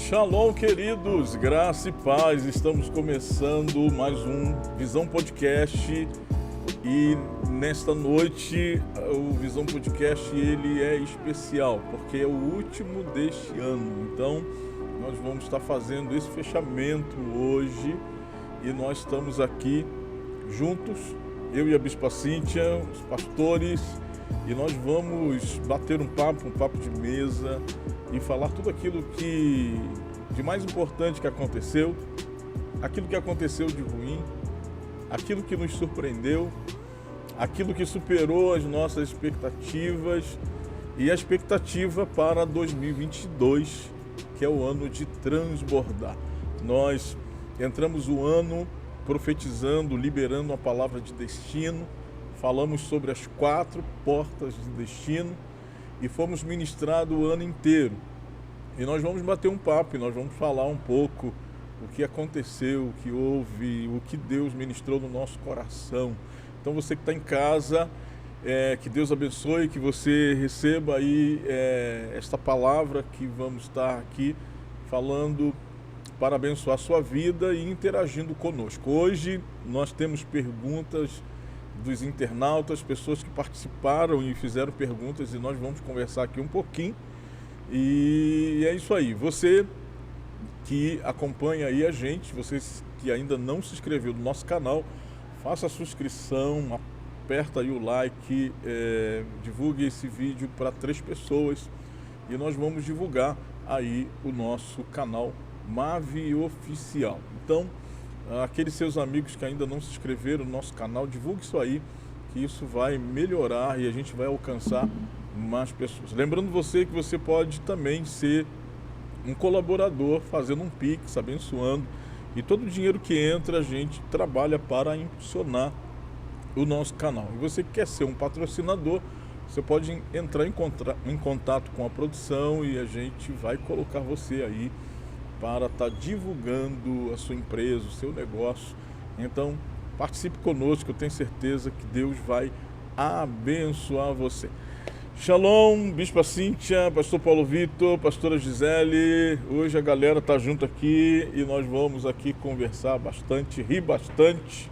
Shalom, queridos, graça e paz. Estamos começando mais um Visão Podcast e nesta noite o Visão Podcast ele é especial porque é o último deste ano. Então nós vamos estar fazendo esse fechamento hoje e nós estamos aqui juntos, eu e a Bispa Cíntia, os pastores, e nós vamos bater um papo de mesa e falar tudo aquilo que de mais importante que aconteceu, aquilo que aconteceu de ruim, aquilo que nos surpreendeu, aquilo que superou as nossas expectativas e a expectativa para 2022, que é o ano de transbordar. Nós entramos o ano profetizando, liberando a palavra de destino, falamos sobre as 4 portas de destino e fomos ministrados o ano inteiro. E nós vamos bater um papo e nós vamos falar um pouco o que aconteceu, o que houve, o que Deus ministrou no nosso coração. Então você que está em casa, que Deus abençoe, que você receba aí esta palavra que vamos estar aqui falando para abençoar a sua vida e interagindo conosco. Hoje nós temos perguntas dos internautas, pessoas que participaram e fizeram perguntas e nós vamos conversar aqui um pouquinho. E é isso aí. Você que acompanha aí a gente, você que ainda não se inscreveu no nosso canal, faça a sua inscrição, aperta aí o like, divulgue esse vídeo para 3 pessoas e nós vamos divulgar aí o nosso canal Mave Oficial. Então, aqueles seus amigos que ainda não se inscreveram no nosso canal, divulgue isso aí, que isso vai melhorar e a gente vai alcançar mais pessoas. Lembrando você que você pode também ser um colaborador, fazendo um Pix, abençoando, e todo o dinheiro que entra a gente trabalha para impulsionar o nosso canal. E você que quer ser um patrocinador, você pode entrar em contato com a produção e a gente vai colocar você aí para estar divulgando a sua empresa, o seu negócio. Então, participe conosco, eu tenho certeza que Deus vai abençoar você. Shalom, Bispa Cíntia, Pastor Paulo Vitor, Pastora Gisele. Hoje a galera está junto aqui e nós vamos aqui conversar bastante, rir bastante,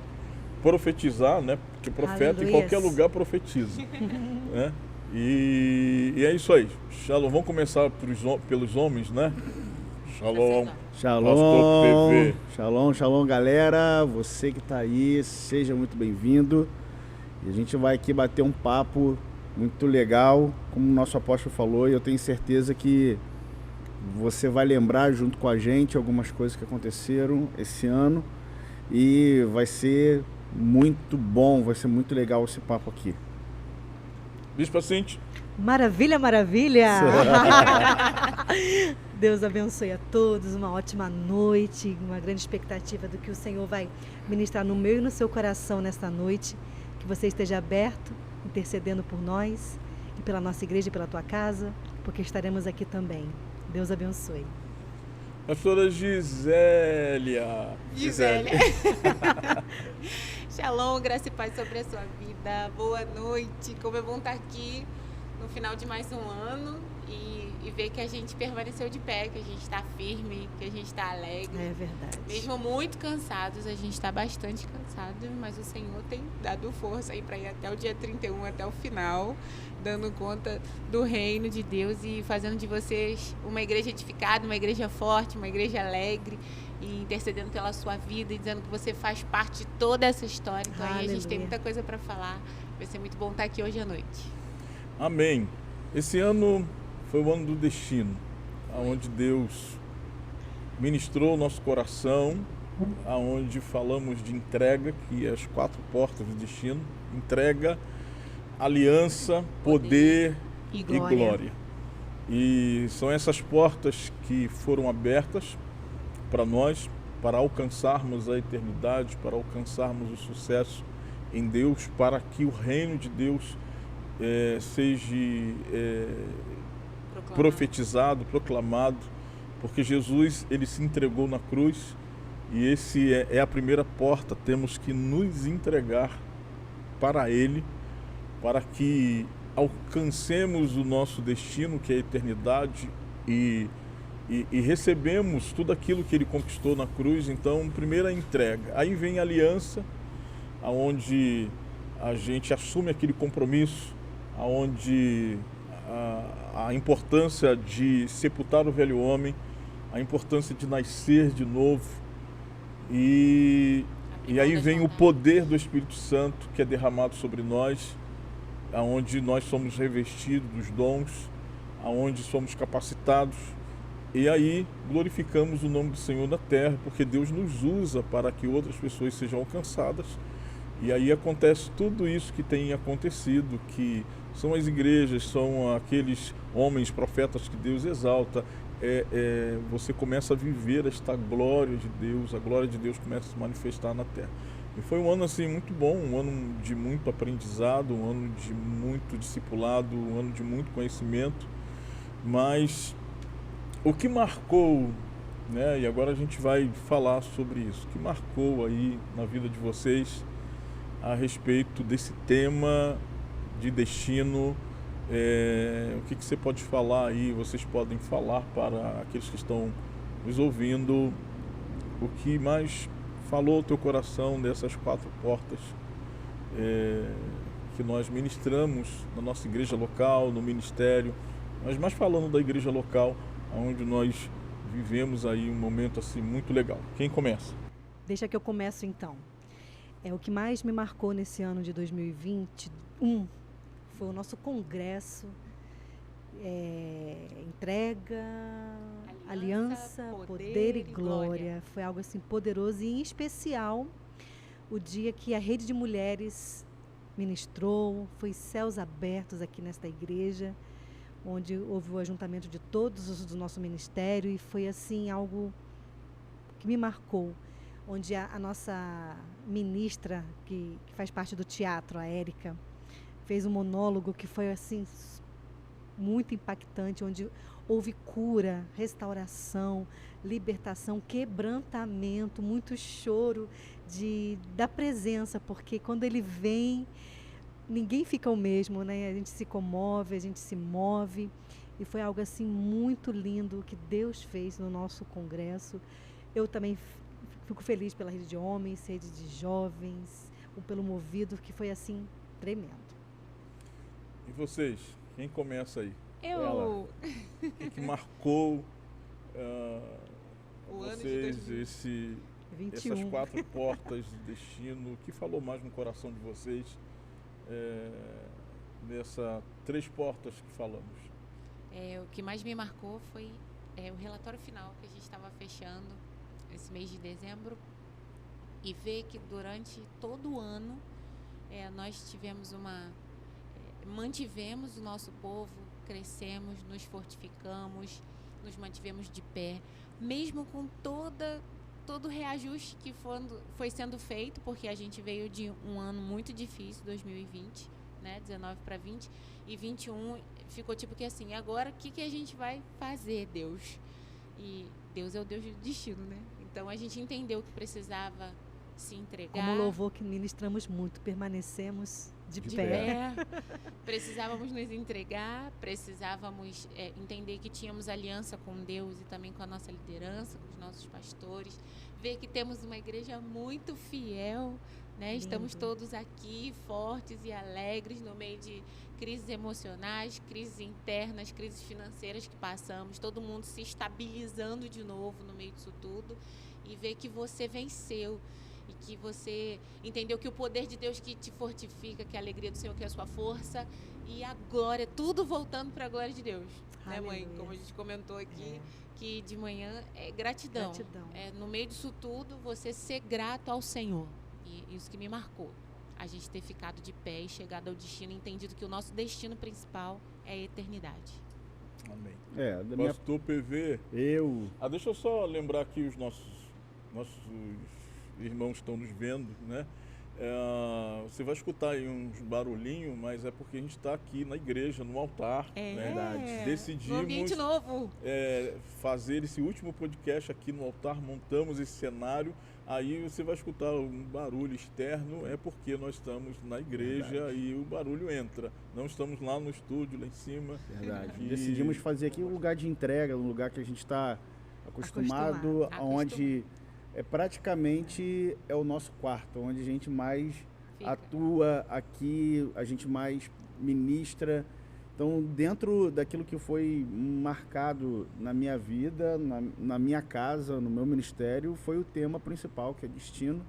profetizar, né? Porque profeta em qualquer lugar profetiza. Né? E é isso aí. Shalom, vamos começar pelos homens, né? Shalom, Shalom, Shalom, Shalom, galera. Você que está aí, seja muito bem-vindo. E a gente vai aqui bater um papo muito legal, como o nosso apóstolo falou, e eu tenho certeza que você vai lembrar junto com a gente algumas coisas que aconteceram esse ano e vai ser muito bom, vai ser muito legal esse papo aqui. Bispa Cíntia. Maravilha, maravilha! Deus abençoe a todos, uma ótima noite, uma grande expectativa do que o Senhor vai ministrar no meu e no seu coração nesta noite, que você esteja aberto, intercedendo por nós e pela nossa igreja e pela tua casa, porque estaremos aqui também. Deus abençoe. Pastora Gisélia. Shalom, graça e paz sobre a sua vida. Boa noite. Como é bom estar aqui no final de mais um ano e ver que a gente permaneceu de pé, que a gente está firme, que a gente está alegre. É verdade. Mesmo muito cansados, a gente está bastante cansado, mas o Senhor tem dado força aí para ir até o dia 31, até o final, dando conta do reino de Deus e fazendo de vocês uma igreja edificada, uma igreja forte, uma igreja alegre e intercedendo pela sua vida e dizendo que você faz parte de toda essa história. Então aí a gente tem muita coisa para falar. Vai ser muito bom estar aqui hoje à noite. Amém. Esse ano foi o ano do destino, onde Deus ministrou o nosso coração, onde falamos de entrega, que é as 4 portas do destino: entrega, aliança, poder e glória. E são essas portas que foram abertas para nós, para alcançarmos a eternidade, para alcançarmos o sucesso em Deus, para que o reino de Deus seja profetizado, proclamado, porque Jesus ele se entregou na cruz e esse é a primeira porta. Temos que nos entregar para Ele, para que alcancemos o nosso destino, que é a eternidade, e e recebemos tudo aquilo que ele conquistou na cruz. Então, primeira entrega. Aí vem a aliança, onde a gente assume aquele compromisso, onde a importância de sepultar o velho homem, a importância de nascer de novo. E aí vem o poder do Espírito Santo que é derramado sobre nós, onde nós somos revestidos dos dons, onde somos capacitados. E aí glorificamos o nome do Senhor na terra, porque Deus nos usa para que outras pessoas sejam alcançadas. E aí acontece tudo isso que tem acontecido, que são as igrejas, são aqueles homens, profetas que Deus exalta. Você começa a viver esta glória de Deus, a glória de Deus começa a se manifestar na terra. E foi um ano assim muito bom, um ano de muito aprendizado, um ano de muito discipulado, um ano de muito conhecimento, mas o que marcou, né, e agora a gente vai falar sobre isso, o que marcou aí na vida de vocês a respeito desse tema de destino, o que você pode falar aí, vocês podem falar para aqueles que estão nos ouvindo, o que mais falou o teu coração dessas 4 portas que nós ministramos na nossa igreja local, no ministério, mas mais falando da igreja local, onde nós vivemos aí um momento assim muito legal. Quem começa? Deixa que eu começo então. O que mais me marcou nesse ano de 2021 foi o nosso congresso, entrega, aliança, poder e glória. Foi algo assim poderoso e em especial o dia que a Rede de Mulheres ministrou, foi céus abertos aqui nesta igreja, onde houve o ajuntamento de todos os do nosso ministério e foi assim algo que me marcou, onde a nossa ministra, que faz parte do teatro, a Érica, fez um monólogo que foi assim muito impactante, onde houve cura, restauração, libertação, quebrantamento, muito choro da presença, porque quando ele vem, ninguém fica o mesmo, né? A gente se comove, a gente se move, e foi algo assim muito lindo que Deus fez no nosso congresso. Eu também fico feliz pela rede de homens, rede de jovens, pelo movido, que foi assim tremendo. E vocês? Quem começa aí? Eu. O que marcou vocês, essas 4 portas de destino? O que falou mais no coração de vocês dessas 3 portas que falamos? O que mais me marcou foi o relatório final que a gente estava fechando esse mês de dezembro e ver que durante todo o ano nós tivemos mantivemos o nosso povo, crescemos, nos fortificamos, nos mantivemos de pé, mesmo com todo o reajuste que foi sendo feito, porque a gente veio de um ano muito difícil, 2020, né, 19 para 20, e 21 ficou tipo que assim, agora o que a gente vai fazer, Deus? E Deus é o Deus do destino, né? Então a gente entendeu que precisava se entregar. Como louvor que ministramos muito, permanecemos de pé. Precisávamos nos entregar, precisávamos entender que tínhamos aliança com Deus e também com a nossa liderança, com os nossos pastores, ver que temos uma igreja muito fiel, né? Lindo. Estamos todos aqui fortes e alegres no meio de crises emocionais, crises internas, crises financeiras que passamos, todo mundo se estabilizando de novo no meio disso tudo, e ver que você venceu e que você entendeu que o poder de Deus que te fortifica, que a alegria do Senhor que é a sua força, e a glória, tudo voltando para a glória de Deus. Né, mãe? Como a gente comentou aqui, que de manhã é gratidão. No meio disso tudo, você ser grato ao Senhor. E isso que me marcou. A gente ter ficado de pé e chegado ao destino, entendido que o nosso destino principal é a eternidade. Amém. Pastor PV. Deixa eu só lembrar aqui os nossos irmãos estão nos vendo, né? Você vai escutar aí uns barulhinhos, mas é porque a gente está aqui na igreja, no altar, né? Decidimos no ambiente novo. Fazer esse último podcast aqui no altar, montamos esse cenário Aí você vai escutar um barulho externo, é porque nós estamos na igreja. Verdade. E o barulho entra. Não estamos lá no estúdio, lá em cima. Verdade. E decidimos fazer aqui um lugar de entrega, um lugar que a gente está acostumado, onde praticamente é o nosso quarto, onde a gente mais atua aqui, a gente mais ministra. Então, dentro daquilo que foi marcado na minha vida, na minha casa, no meu ministério, foi o tema principal, que é destino,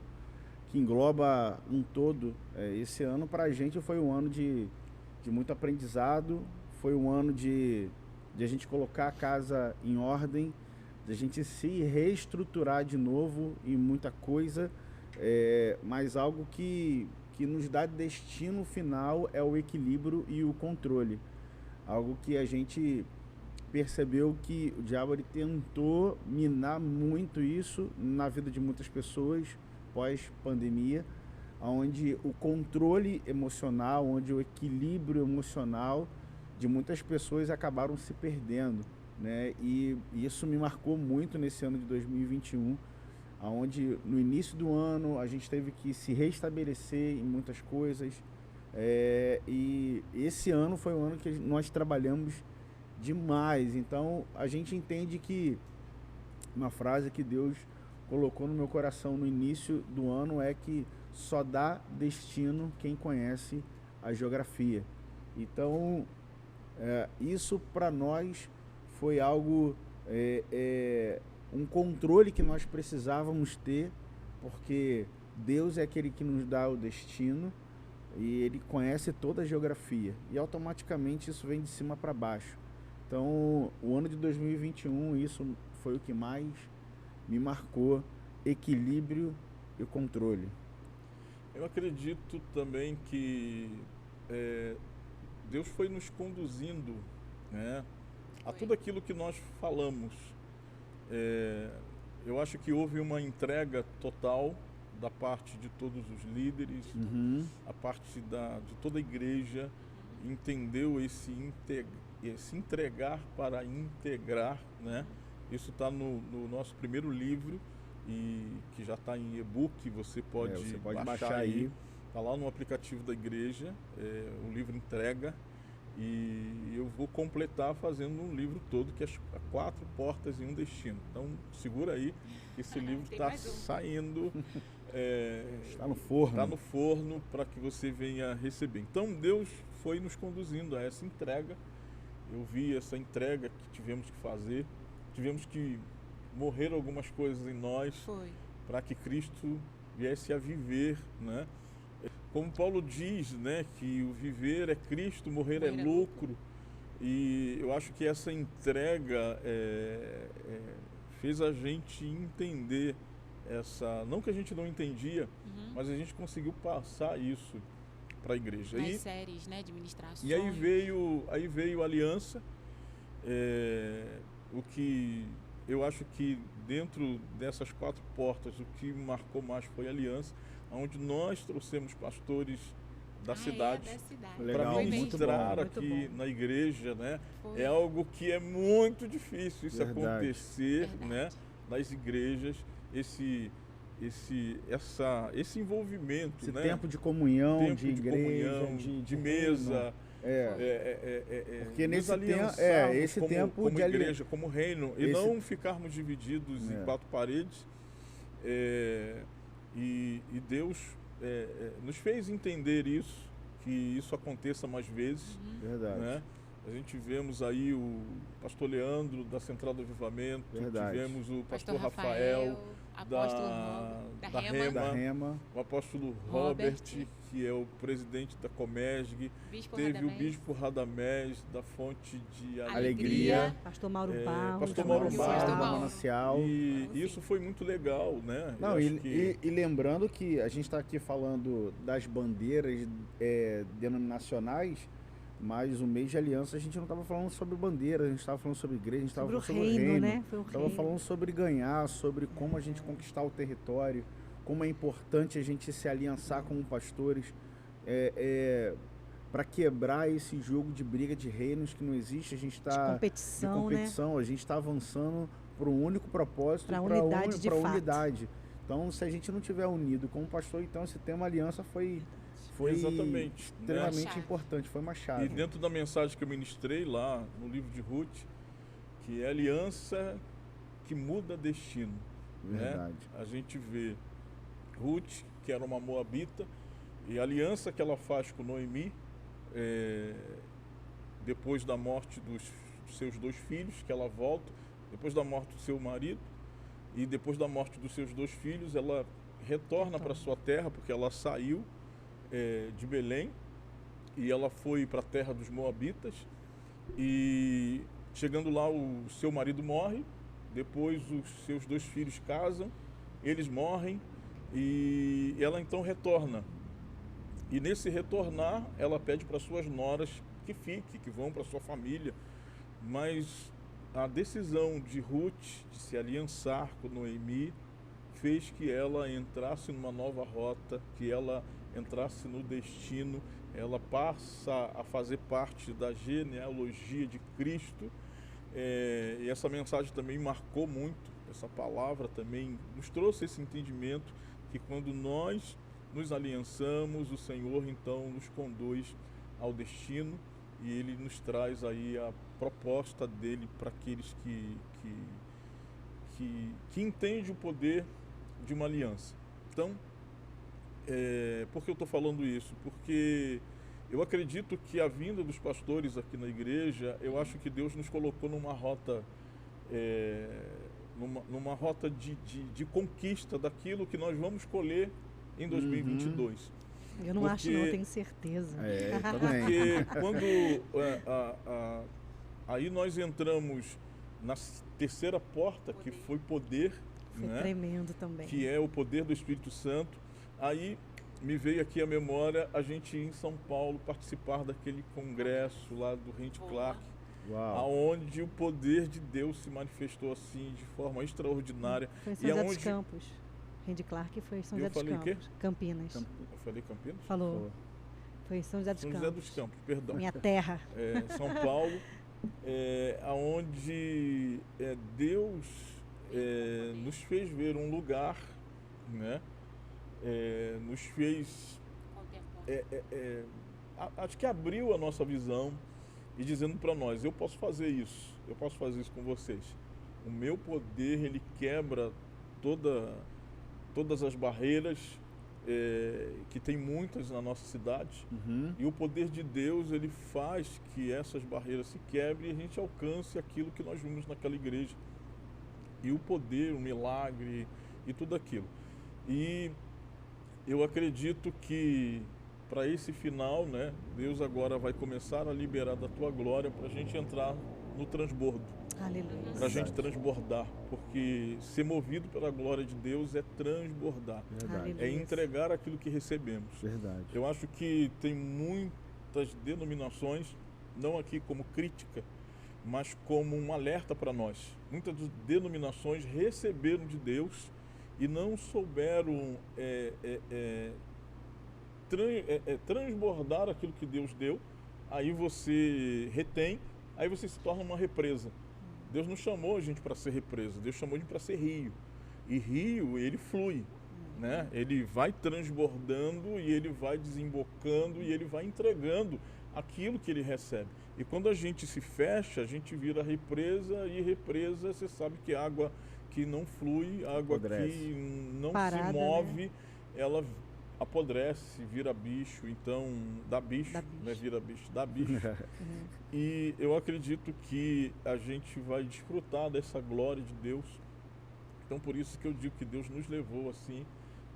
que engloba um todo. Esse ano, para a gente, foi um ano de muito aprendizado, foi um ano de a gente colocar a casa em ordem, de a gente se reestruturar de novo em muita coisa, mas algo que nos dá destino final é o equilíbrio e o controle. Algo que a gente percebeu que o diabo ele tentou minar muito isso na vida de muitas pessoas pós-pandemia, onde o controle emocional, onde o equilíbrio emocional de muitas pessoas acabaram se perdendo, né? E isso me marcou muito nesse ano de 2021, onde no início do ano a gente teve que se restabelecer em muitas coisas. E esse ano foi um ano que nós trabalhamos demais. Então a gente entende que uma frase que Deus colocou no meu coração no início do ano é que só dá destino quem conhece a geografia. Então isso para nós foi algo, um controle que nós precisávamos ter, porque Deus é aquele que nos dá o destino e ele conhece toda a geografia, e automaticamente isso vem de cima para baixo. Então o ano de 2021, isso foi o que mais me marcou: equilíbrio e controle. Eu acredito também que Deus foi nos conduzindo, né, a tudo aquilo que nós falamos. Eu acho que houve uma entrega total da parte de todos os líderes, a parte de toda a igreja entendeu esse entregar para integrar, né? Isso está no nosso primeiro livro, e que já está em e-book, você pode baixar aí. Está lá no aplicativo da igreja, o livro entrega. E eu vou completar fazendo um livro todo, que é 4 portas e um destino. Então segura aí, esse livro está saindo, está no forno. Está no forno para que você venha receber. Então Deus foi nos conduzindo a essa entrega. Eu vi essa entrega que tivemos que fazer, tivemos que morrer algumas coisas em nós para que Cristo viesse a viver, né? Como Paulo diz, né, que o viver é Cristo, morrer é lucro. E eu acho que essa entrega fez a gente entender não que a gente não entendia, mas a gente conseguiu passar isso para a igreja. Nas séries, né, de ministrações. E aí veio a aliança, o que eu acho que dentro dessas 4 portas, o que marcou mais foi a aliança, onde nós trouxemos pastores da cidade para ministrar aqui na igreja, né? É algo que é muito difícil isso acontecer, né? Nas igrejas, esse envolvimento, esse né? tempo de comunhão, de igreja, de mesa. Porque nesse tempo como igreja, como reino, e não ficarmos divididos em 4 paredes. E Deus nos fez entender isso, que isso aconteça mais vezes. Verdade. Né? A gente vemos aí o pastor Leandro, da Central do Avivamento, tivemos o pastor Rafael da Rema, o apóstolo Robert, que é o presidente da Comesg, teve o bispo Radamés, da Fonte de Alegria, pastor Mauro Barros, pastor Mauro Barros, Manancial. E isso foi muito legal, né? E lembrando que a gente está aqui falando das bandeiras denominacionais, mas o mês de aliança a gente não estava falando sobre bandeira, a gente estava falando sobre igreja, a gente estava falando sobre o reino, né? Estava falando sobre ganhar, sobre como a gente conquistar o território, como é importante a gente se aliançar como pastores, para quebrar esse jogo de briga de reinos que não existe. A gente está de competição, né? A gente está avançando para um único propósito, para unidade. Então, se a gente não tiver unido como pastor, então esse tema aliança foi Exatamente, extremamente né? importante, foi uma chave. E dentro da mensagem que eu ministrei lá no livro de Ruth, que é aliança que muda destino. Verdade. Né? A gente vê Ruth, que era uma moabita, e a aliança que ela faz com Noemi, depois da morte dos seus 2 filhos, que ela volta, depois da morte do seu marido, e depois da morte dos seus 2 filhos, ela retorna para sua terra, porque ela saiu de Belém, e ela foi para a terra dos moabitas, e chegando lá o seu marido morre, depois os seus 2 filhos casam, eles morrem, e ela então retorna. E nesse retornar, ela pede para suas noras que fiquem, que vão para sua família, mas a decisão de Ruth de se aliançar com Noemi fez que ela entrasse numa nova rota, que ela entrasse no destino, ela passa a fazer parte da genealogia de Cristo. E essa mensagem também marcou muito, essa palavra também nos trouxe esse entendimento que quando nós nos aliançamos, o Senhor então nos conduz ao destino e Ele nos traz aí a proposta dele para aqueles que entendem o poder de uma aliança. Então, por que eu estou falando isso? Porque eu acredito que a vinda dos pastores aqui na igreja, eu acho que Deus nos colocou numa rota, numa rota de conquista daquilo que nós vamos colher em 2022. Eu não acho, não, eu tenho certeza. Porque quando aí nós entramos na terceira porta, que foi poder, foi né? Tremendo também. Que é o poder do Espírito Santo. Aí me veio aqui à memória a gente ir em São Paulo participar daquele congresso lá do Randy Clark, aonde o poder de Deus se manifestou assim de forma extraordinária. Foi em São José dos Campos. Randy Clark foi em São José dos Campos. Campinas. Eu falei Campinas? Falou. Foi em São José dos Campos. São José dos Campos, perdão. Minha terra. São Paulo, aonde Deus nos fez ver um lugar, né? Nos fez, acho que abriu a nossa visão e dizendo para nós, eu posso fazer isso com vocês. O meu poder, ele quebra todas as barreiras, que tem muitas na nossa cidade, e o poder de Deus, ele faz que essas barreiras se quebrem e a gente alcance aquilo que nós vimos naquela igreja. E o poder, o milagre e tudo aquilo. E eu acredito que para esse final, né, Deus agora vai começar a liberar da tua glória para a gente entrar no transbordo. Aleluia. Para a gente transbordar, porque ser movido pela glória de Deus é transbordar. Verdade. É entregar aquilo que recebemos. Verdade. Eu acho que tem muitas denominações, não aqui como crítica, mas como um alerta para nós. Muitas denominações receberam de Deus e não souberam transbordar aquilo que Deus deu. Aí você retém, aí você se torna uma represa. Deus não chamou a gente para ser represa, Deus chamou a gente para ser rio. E rio, ele flui, né? Ele vai transbordando e ele vai desembocando e ele vai entregando aquilo que ele recebe. E quando a gente se fecha, a gente vira represa, e represa, você sabe que água que não flui, água que não parada, se move, né? Ela apodrece, vira bicho, então dá bicho, não é vira bicho, dá bicho. E eu acredito que a gente vai desfrutar dessa glória de Deus. Então por isso que eu digo que Deus nos levou assim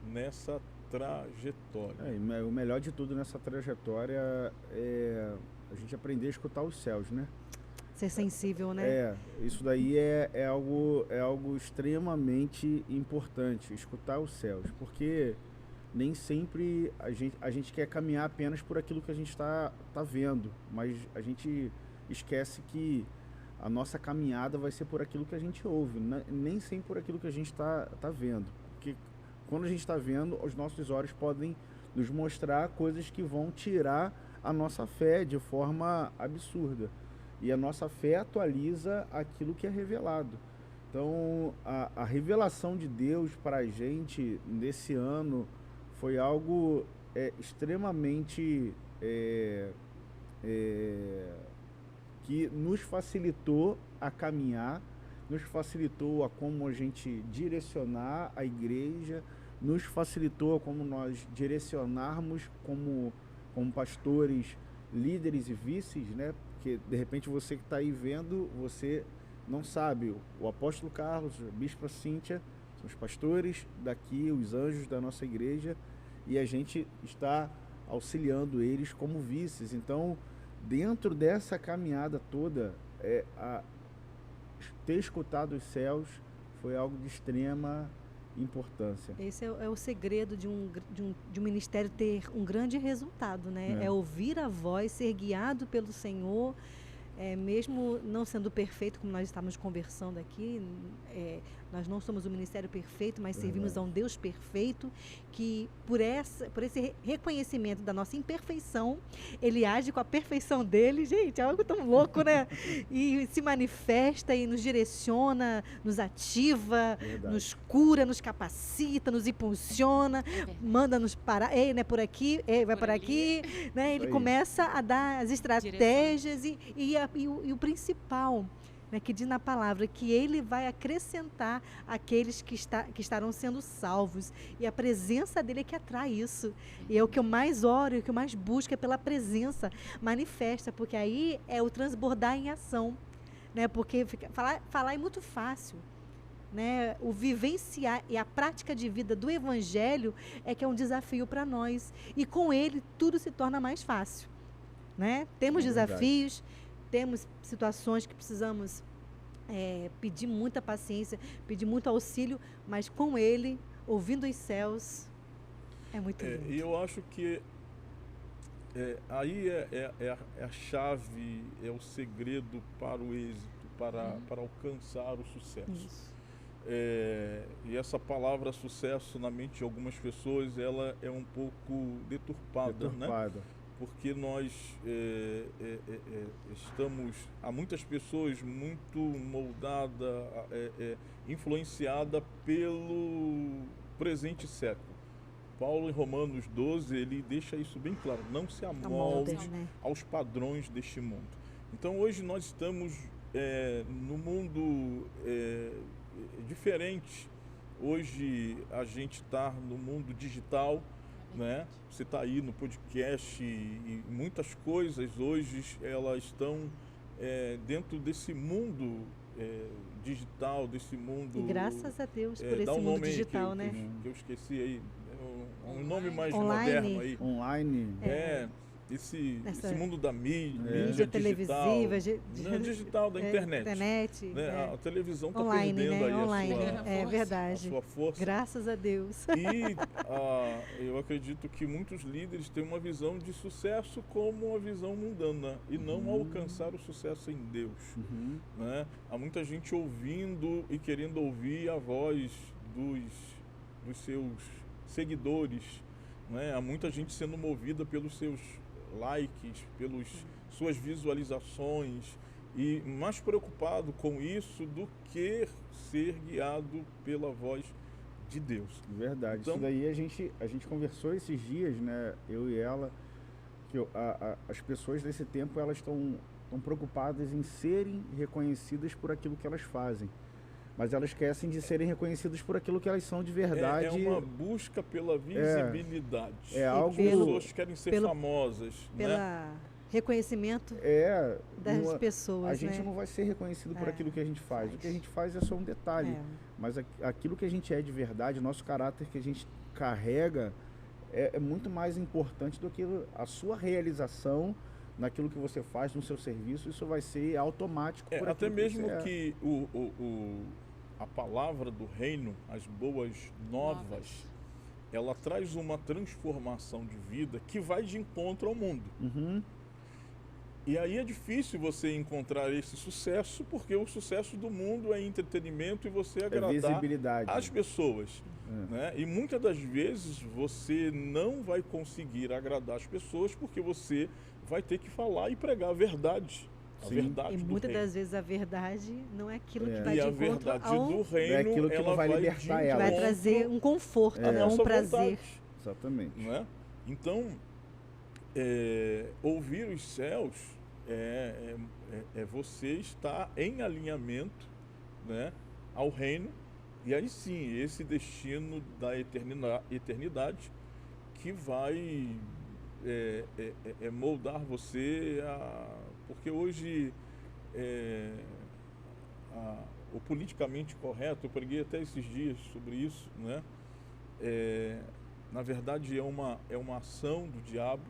nessa trajetória. O melhor de tudo nessa trajetória é a gente aprender a escutar os céus, né? Ser sensível, né? Isso daí é algo extremamente importante, escutar os céus, porque nem sempre a gente quer caminhar apenas por aquilo que a gente está vendo, mas a gente esquece que a nossa caminhada vai ser por aquilo que a gente ouve, nem sempre por aquilo que a gente está vendo. Porque quando a gente está vendo, os nossos olhos podem nos mostrar coisas que vão tirar a nossa fé de forma absurda. E a nossa fé atualiza aquilo que é revelado. Então, a revelação de Deus para a gente nesse ano foi algo extremamente que nos facilitou a caminhar, nos facilitou a como a gente direcionar a igreja, nos facilitou a como nós direcionarmos como pastores, líderes e vices, né? Porque de repente você que está aí vendo, você não sabe, o apóstolo Carlos, a bispa Cíntia, são os pastores daqui, os anjos da nossa igreja, e a gente está auxiliando eles como vices. Então, dentro dessa caminhada toda, ter escutado os céus foi algo de extrema importância. Esse é o segredo de um ministério ter um grande resultado, né? É ouvir a voz, ser guiado pelo Senhor, mesmo não sendo perfeito, como nós estávamos conversando aqui, nós não somos um ministério perfeito, mas servimos a um Deus perfeito, que por esse reconhecimento da nossa imperfeição, Ele age com a perfeição dele. Gente, é algo tão louco, né? E se manifesta e nos direciona, nos ativa, nos cura, nos capacita, nos impulsiona, manda-nos parar, né, por aqui, vai por aqui, né? Ele começa a dar as estratégias e o principal, né, que diz na palavra, que Ele vai acrescentar aqueles que estarão sendo salvos. E a presença dEle é que atrai isso. E é o que eu mais oro, e o que eu mais busco é pela presença manifesta, porque aí é o transbordar em ação, né? Porque falar é muito fácil, né? O vivenciar e a prática de vida do Evangelho é que é um desafio para nós. E com ele tudo se torna mais fácil, né? Temos desafios, temos situações que precisamos pedir muita paciência, pedir muito auxílio, mas com Ele, ouvindo os céus, é muito lindo. E eu acho que aí é a chave, é o segredo para o êxito, para alcançar o sucesso. Isso. E essa palavra sucesso na mente de algumas pessoas, ela é um pouco deturpada. Né? Porque nós estamos, há muitas pessoas muito moldada, influenciada pelo presente século. Paulo, em Romanos 12, ele deixa isso bem claro, não se amolde aos padrões deste mundo. Então hoje nós estamos no mundo diferente. Hoje a gente está no mundo digital, né? Você está aí no podcast e muitas coisas hoje elas estão dentro desse mundo digital, desse mundo. E graças a Deus por esse mundo digital, né? Que eu esqueci aí, um nome mais online. moderno aí. Online. Esse mundo da mídia televisiva, digital da internet. Né? A televisão está perdendo, né? Aí a sua força. Graças a Deus. E eu acredito que muitos líderes têm uma visão de sucesso como uma visão mundana e não alcançar o sucesso em Deus. Né? Há muita gente ouvindo e querendo ouvir a voz dos seus seguidores. Né? Há muita gente sendo movida pelos seus likes, pelas suas visualizações, e mais preocupado com isso do que ser guiado pela voz de Deus. Verdade. Então, isso daí a gente conversou esses dias, né, eu e ela, que as pessoas desse tempo elas estão preocupadas em serem reconhecidas por aquilo que elas fazem. Mas elas esquecem de serem reconhecidas por aquilo que elas são de verdade. É uma busca pela visibilidade. Algo... As pessoas querem ser famosas. Pelo reconhecimento das pessoas. A gente não vai ser reconhecido por aquilo que a gente faz. O que a gente faz é só um detalhe. Mas aquilo que a gente é de verdade, nosso caráter que a gente carrega, é muito mais importante do que a sua realização naquilo que você faz no seu serviço. Isso vai ser automático. Até mesmo que a palavra do reino, as boas novas, ela traz uma transformação de vida que vai de encontro ao mundo. E aí é difícil você encontrar esse sucesso, porque o sucesso do mundo é entretenimento e você agradar visibilidade as pessoas. Né? E muitas das vezes você não vai conseguir agradar as pessoas porque você vai ter que falar e pregar a verdade. A Sim. verdade E do muitas reino. das vezes a verdade não é aquilo que É. vai E de a encontro verdade ao... do É reino, aquilo que ela não vai de libertar que ela. vai encontro trazer um conforto, à não um nossa prazer. vontade, Exatamente. não é? Então, ouvir os céus é você estar em alinhamento, né, ao reino, e aí sim, esse destino da eternidade que vai moldar você, porque hoje o politicamente correto, eu preguei até esses dias sobre isso, né? Na verdade é uma ação do diabo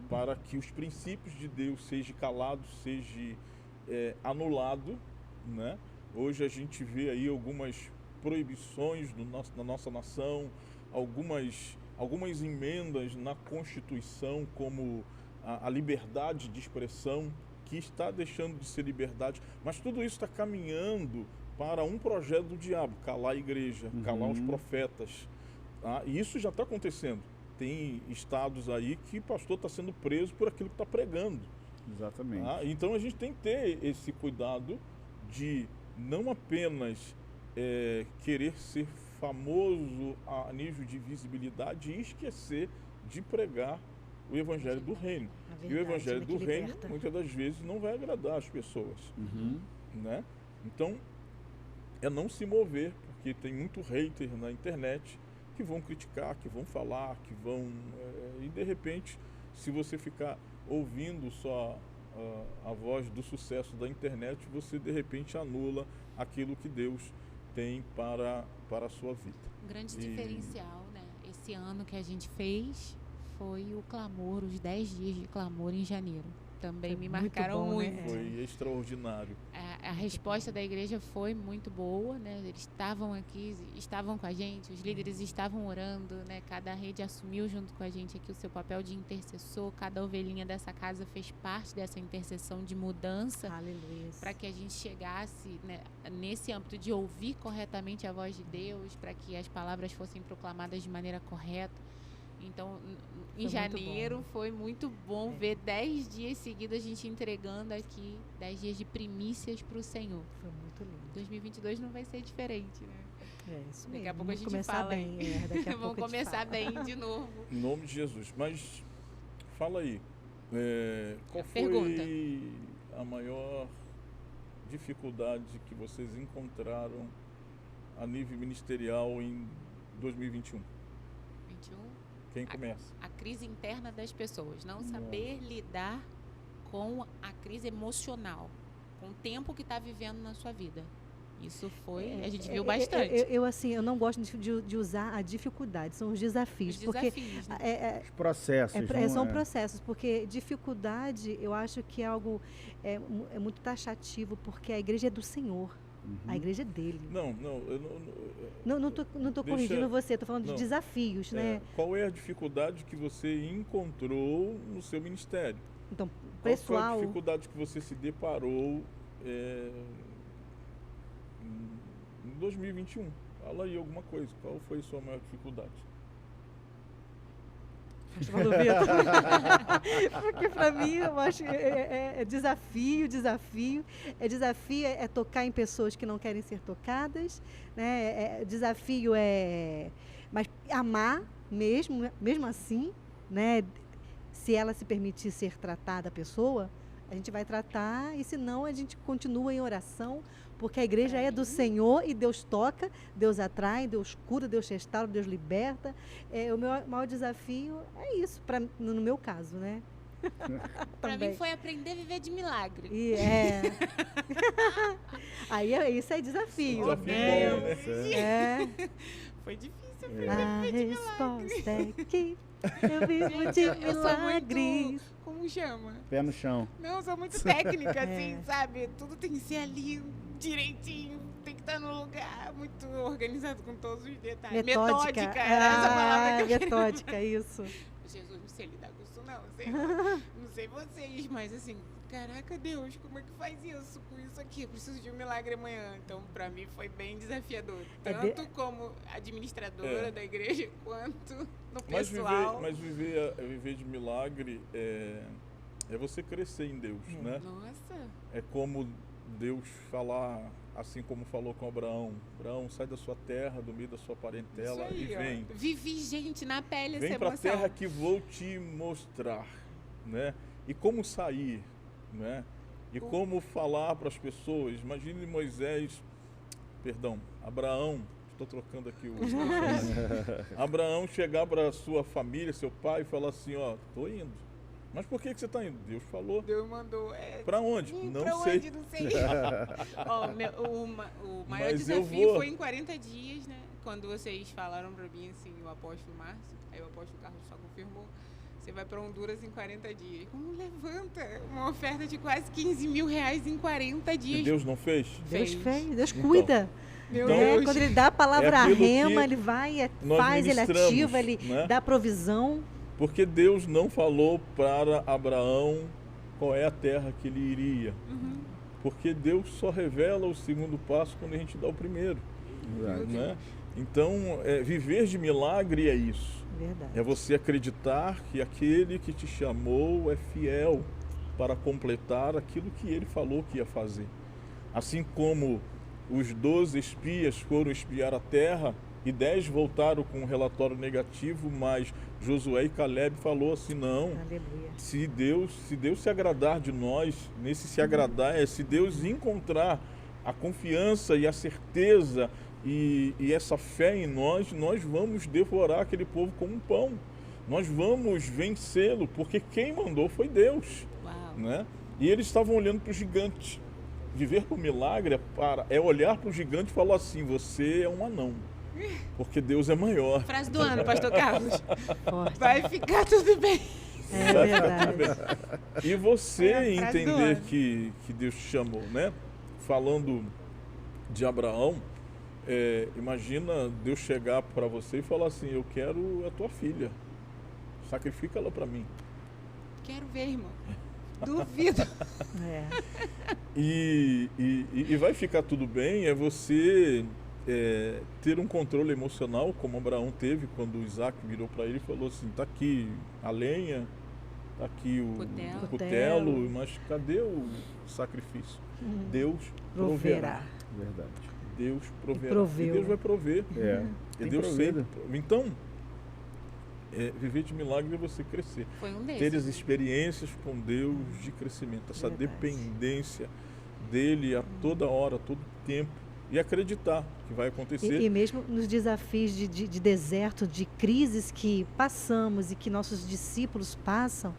para que os princípios de Deus sejam calados, sejam anulados, né? Hoje a gente vê aí algumas proibições na nossa nação, algumas emendas na Constituição, como a liberdade de expressão, que está deixando de ser liberdade, mas tudo isso está caminhando para um projeto do diabo, calar a igreja, calar os profetas. Tá? E isso já está acontecendo. Tem estados aí que o pastor está sendo preso por aquilo que está pregando. Exatamente. Tá? Então a gente tem que ter esse cuidado de não apenas querer ser famoso a nível de visibilidade e esquecer de pregar o evangelho do reino. A E o verdade, evangelho né, do que reino, liberta. muitas das vezes, não vai agradar as pessoas. Né? Então, é não se mover, porque tem muito hater na internet que vão criticar, que vão falar, que vão... e de repente, se você ficar ouvindo só a voz do sucesso da internet, você de repente anula aquilo que Deus tem para a sua vida. Um grande diferencial, né? Esse ano que a gente fez foi o clamor, os 10 dias de clamor em janeiro. Também Foi me muito marcaram bom, né? muito. Foi extraordinário. A resposta da igreja foi muito boa, né? Eles estavam aqui, estavam com a gente, os líderes estavam orando, né? Cada rede assumiu junto com a gente aqui o seu papel de intercessor, cada ovelhinha dessa casa fez parte dessa intercessão de mudança Aleluia. para que a gente chegasse, né, nesse âmbito de ouvir corretamente a voz de Deus, para que as palavras fossem proclamadas de maneira correta. Então, em janeiro foi muito bom ver 10 dias seguidos a gente entregando aqui 10 dias de primícias para o Senhor. Foi muito lindo. 2022 não vai ser diferente, né? É isso mesmo. Daqui a pouco a gente começar fala, bem. Daqui a Vamos pouco a gente começar fala. bem de novo. Em nome de Jesus. Mas fala aí, qual foi Pergunta. a maior dificuldade que vocês encontraram a nível ministerial em 2021? 21. Quem começa? A crise interna das pessoas, não saber lidar com a crise emocional, com o tempo que está vivendo na sua vida. Isso foi, a gente viu bastante. Eu não gosto de usar a dificuldade, são os desafios. Os desafios, porque né? Os processos. são processos, porque dificuldade eu acho que é algo muito taxativo, porque a igreja é do Senhor. A igreja é dele. Não, eu Não tô corrigindo você, estou falando de desafios, né? Qual é a dificuldade que você encontrou no seu ministério? Então, Qual foi a pessoal, dificuldade que você se deparou em 2021? Fala aí alguma coisa. Qual foi a sua maior dificuldade? Festival do Vitor. Porque para mim eu acho desafio. Desafio é tocar em pessoas que não querem ser tocadas, né? Desafio mas amar mesmo assim, né? Se ela se permitir ser tratada a pessoa, a gente vai tratar, e se não, a gente continua em oração, porque a igreja é do Senhor e Deus toca, Deus atrai, Deus cura, Deus restaura, Deus liberta. O meu maior desafio é isso, no meu caso, né? Para mim foi aprender a viver de milagre. E aí isso é desafio. Desafio né? bom, né? Foi difícil A resposta é que eu vivo de Eu sou milagres. muito, como chama? Pé no chão. Não, eu sou muito técnica, assim, sabe? Tudo tem que ser ali direitinho, tem que estar no lugar, muito organizado com todos os detalhes. Metódica. Era essa palavra que eu queria. Metódica, isso. Jesus, não sei lidar com isso não, não sei vocês, mas assim, caraca, Deus, como é que faz isso com isso aqui? Eu preciso de um milagre amanhã. Então, pra mim, foi bem desafiador. Tanto como administradora da igreja, quanto no pessoal. Mas viver de milagre é É você crescer em Deus, né? Nossa. É como Deus falar, assim como falou com Abraão. Abraão, sai da sua terra, do meio da sua parentela Isso aí, e vem. ó. Vivi, gente, na pele Vem essa para a emoção. terra que vou te mostrar, né? E como sair, né? E como falar para as pessoas. Imagine Abraão, estou trocando aqui o Abraão chegar para sua família, seu pai, e falar assim, ó, tô indo. Mas por que você está indo? Deus falou. Deus mandou. Para onde? Pra Não sei. onde? Não sei. Ó, o maior Mas eu desafio vou. foi em 40 dias, né? Quando vocês falaram pra mim, assim, o apóstolo Márcio, aí o apóstolo Carlos só confirmou, você vai pra Honduras em 40 dias. Como levanta uma oferta de quase 15 mil reais em 40 dias? E Deus não fez? Deus fez, Deus Então, cuida. Meu então, Deus. Quando ele dá a palavra aquilo rema, que ele vai, nós faz, ele ministramos, ativa, ele né? dá provisão. Porque Deus não falou para Abraão qual é a terra que ele iria. Uhum. Porque Deus só revela o segundo passo quando a gente dá o primeiro. Né? Então, viver de milagre é isso. Verdade. É você acreditar que aquele que te chamou é fiel para completar aquilo que ele falou que ia fazer. Assim como os 12 espias foram espiar a terra e 10 voltaram com um relatório negativo, mas Josué e Caleb falou assim, não, Aleluia. se Deus se agradar de nós, nesse se agradar é se Deus encontrar a confiança e a certeza e essa fé em nós vamos devorar aquele povo como um pão. Nós vamos vencê-lo, porque quem mandou foi Deus. Uau. Né? E eles estavam olhando para o gigante. Viver por milagre é olhar para o gigante e falar assim, você é um anão, porque Deus é maior. Frase do ano, pastor Carlos. Forte. Vai ficar tudo bem. É verdade. E você É a frase do entender ano. que Deus te chamou, né? Falando de Abraão, imagina Deus chegar para você e falar assim, eu quero a tua filha, sacrifica ela para mim. Quero ver, irmão. Duvido. É. E vai ficar tudo bem, é você ter um controle emocional, como Abraão teve quando Isaac virou para ele e falou assim, tá aqui a lenha, tá aqui o cutelo, mas cadê o sacrifício? Deus proverá. Verdade. Deus proverá. proveu, E Deus né? vai prover. É. E Tem Deus provido. sempre. Então, viver de milagre é você crescer. Foi um Ter desses. as experiências com Deus de crescimento, essa Verdade. dependência dele a toda hora, a todo tempo, e acreditar que vai acontecer. E mesmo nos desafios de deserto, de crises que passamos e que nossos discípulos passam,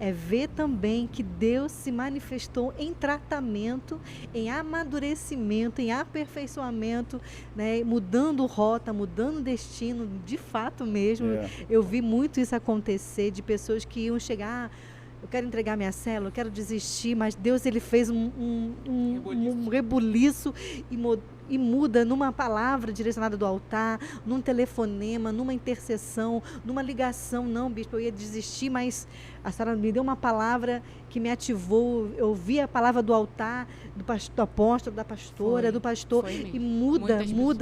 é ver também que Deus se manifestou em tratamento, em amadurecimento, em aperfeiçoamento, né? Mudando rota, mudando destino, de fato mesmo. É. Eu vi muito isso acontecer, de pessoas que iam chegar, eu quero entregar minha célula, eu quero desistir, mas Deus ele fez um rebuliço e muda numa palavra direcionada do altar, num telefonema, numa intercessão, numa ligação. Não, bispo, eu ia desistir, mas a senhora me deu uma palavra que me ativou. Eu ouvi a palavra do altar, do apóstolo, da pastora, Foi, do pastor, foi mesmo.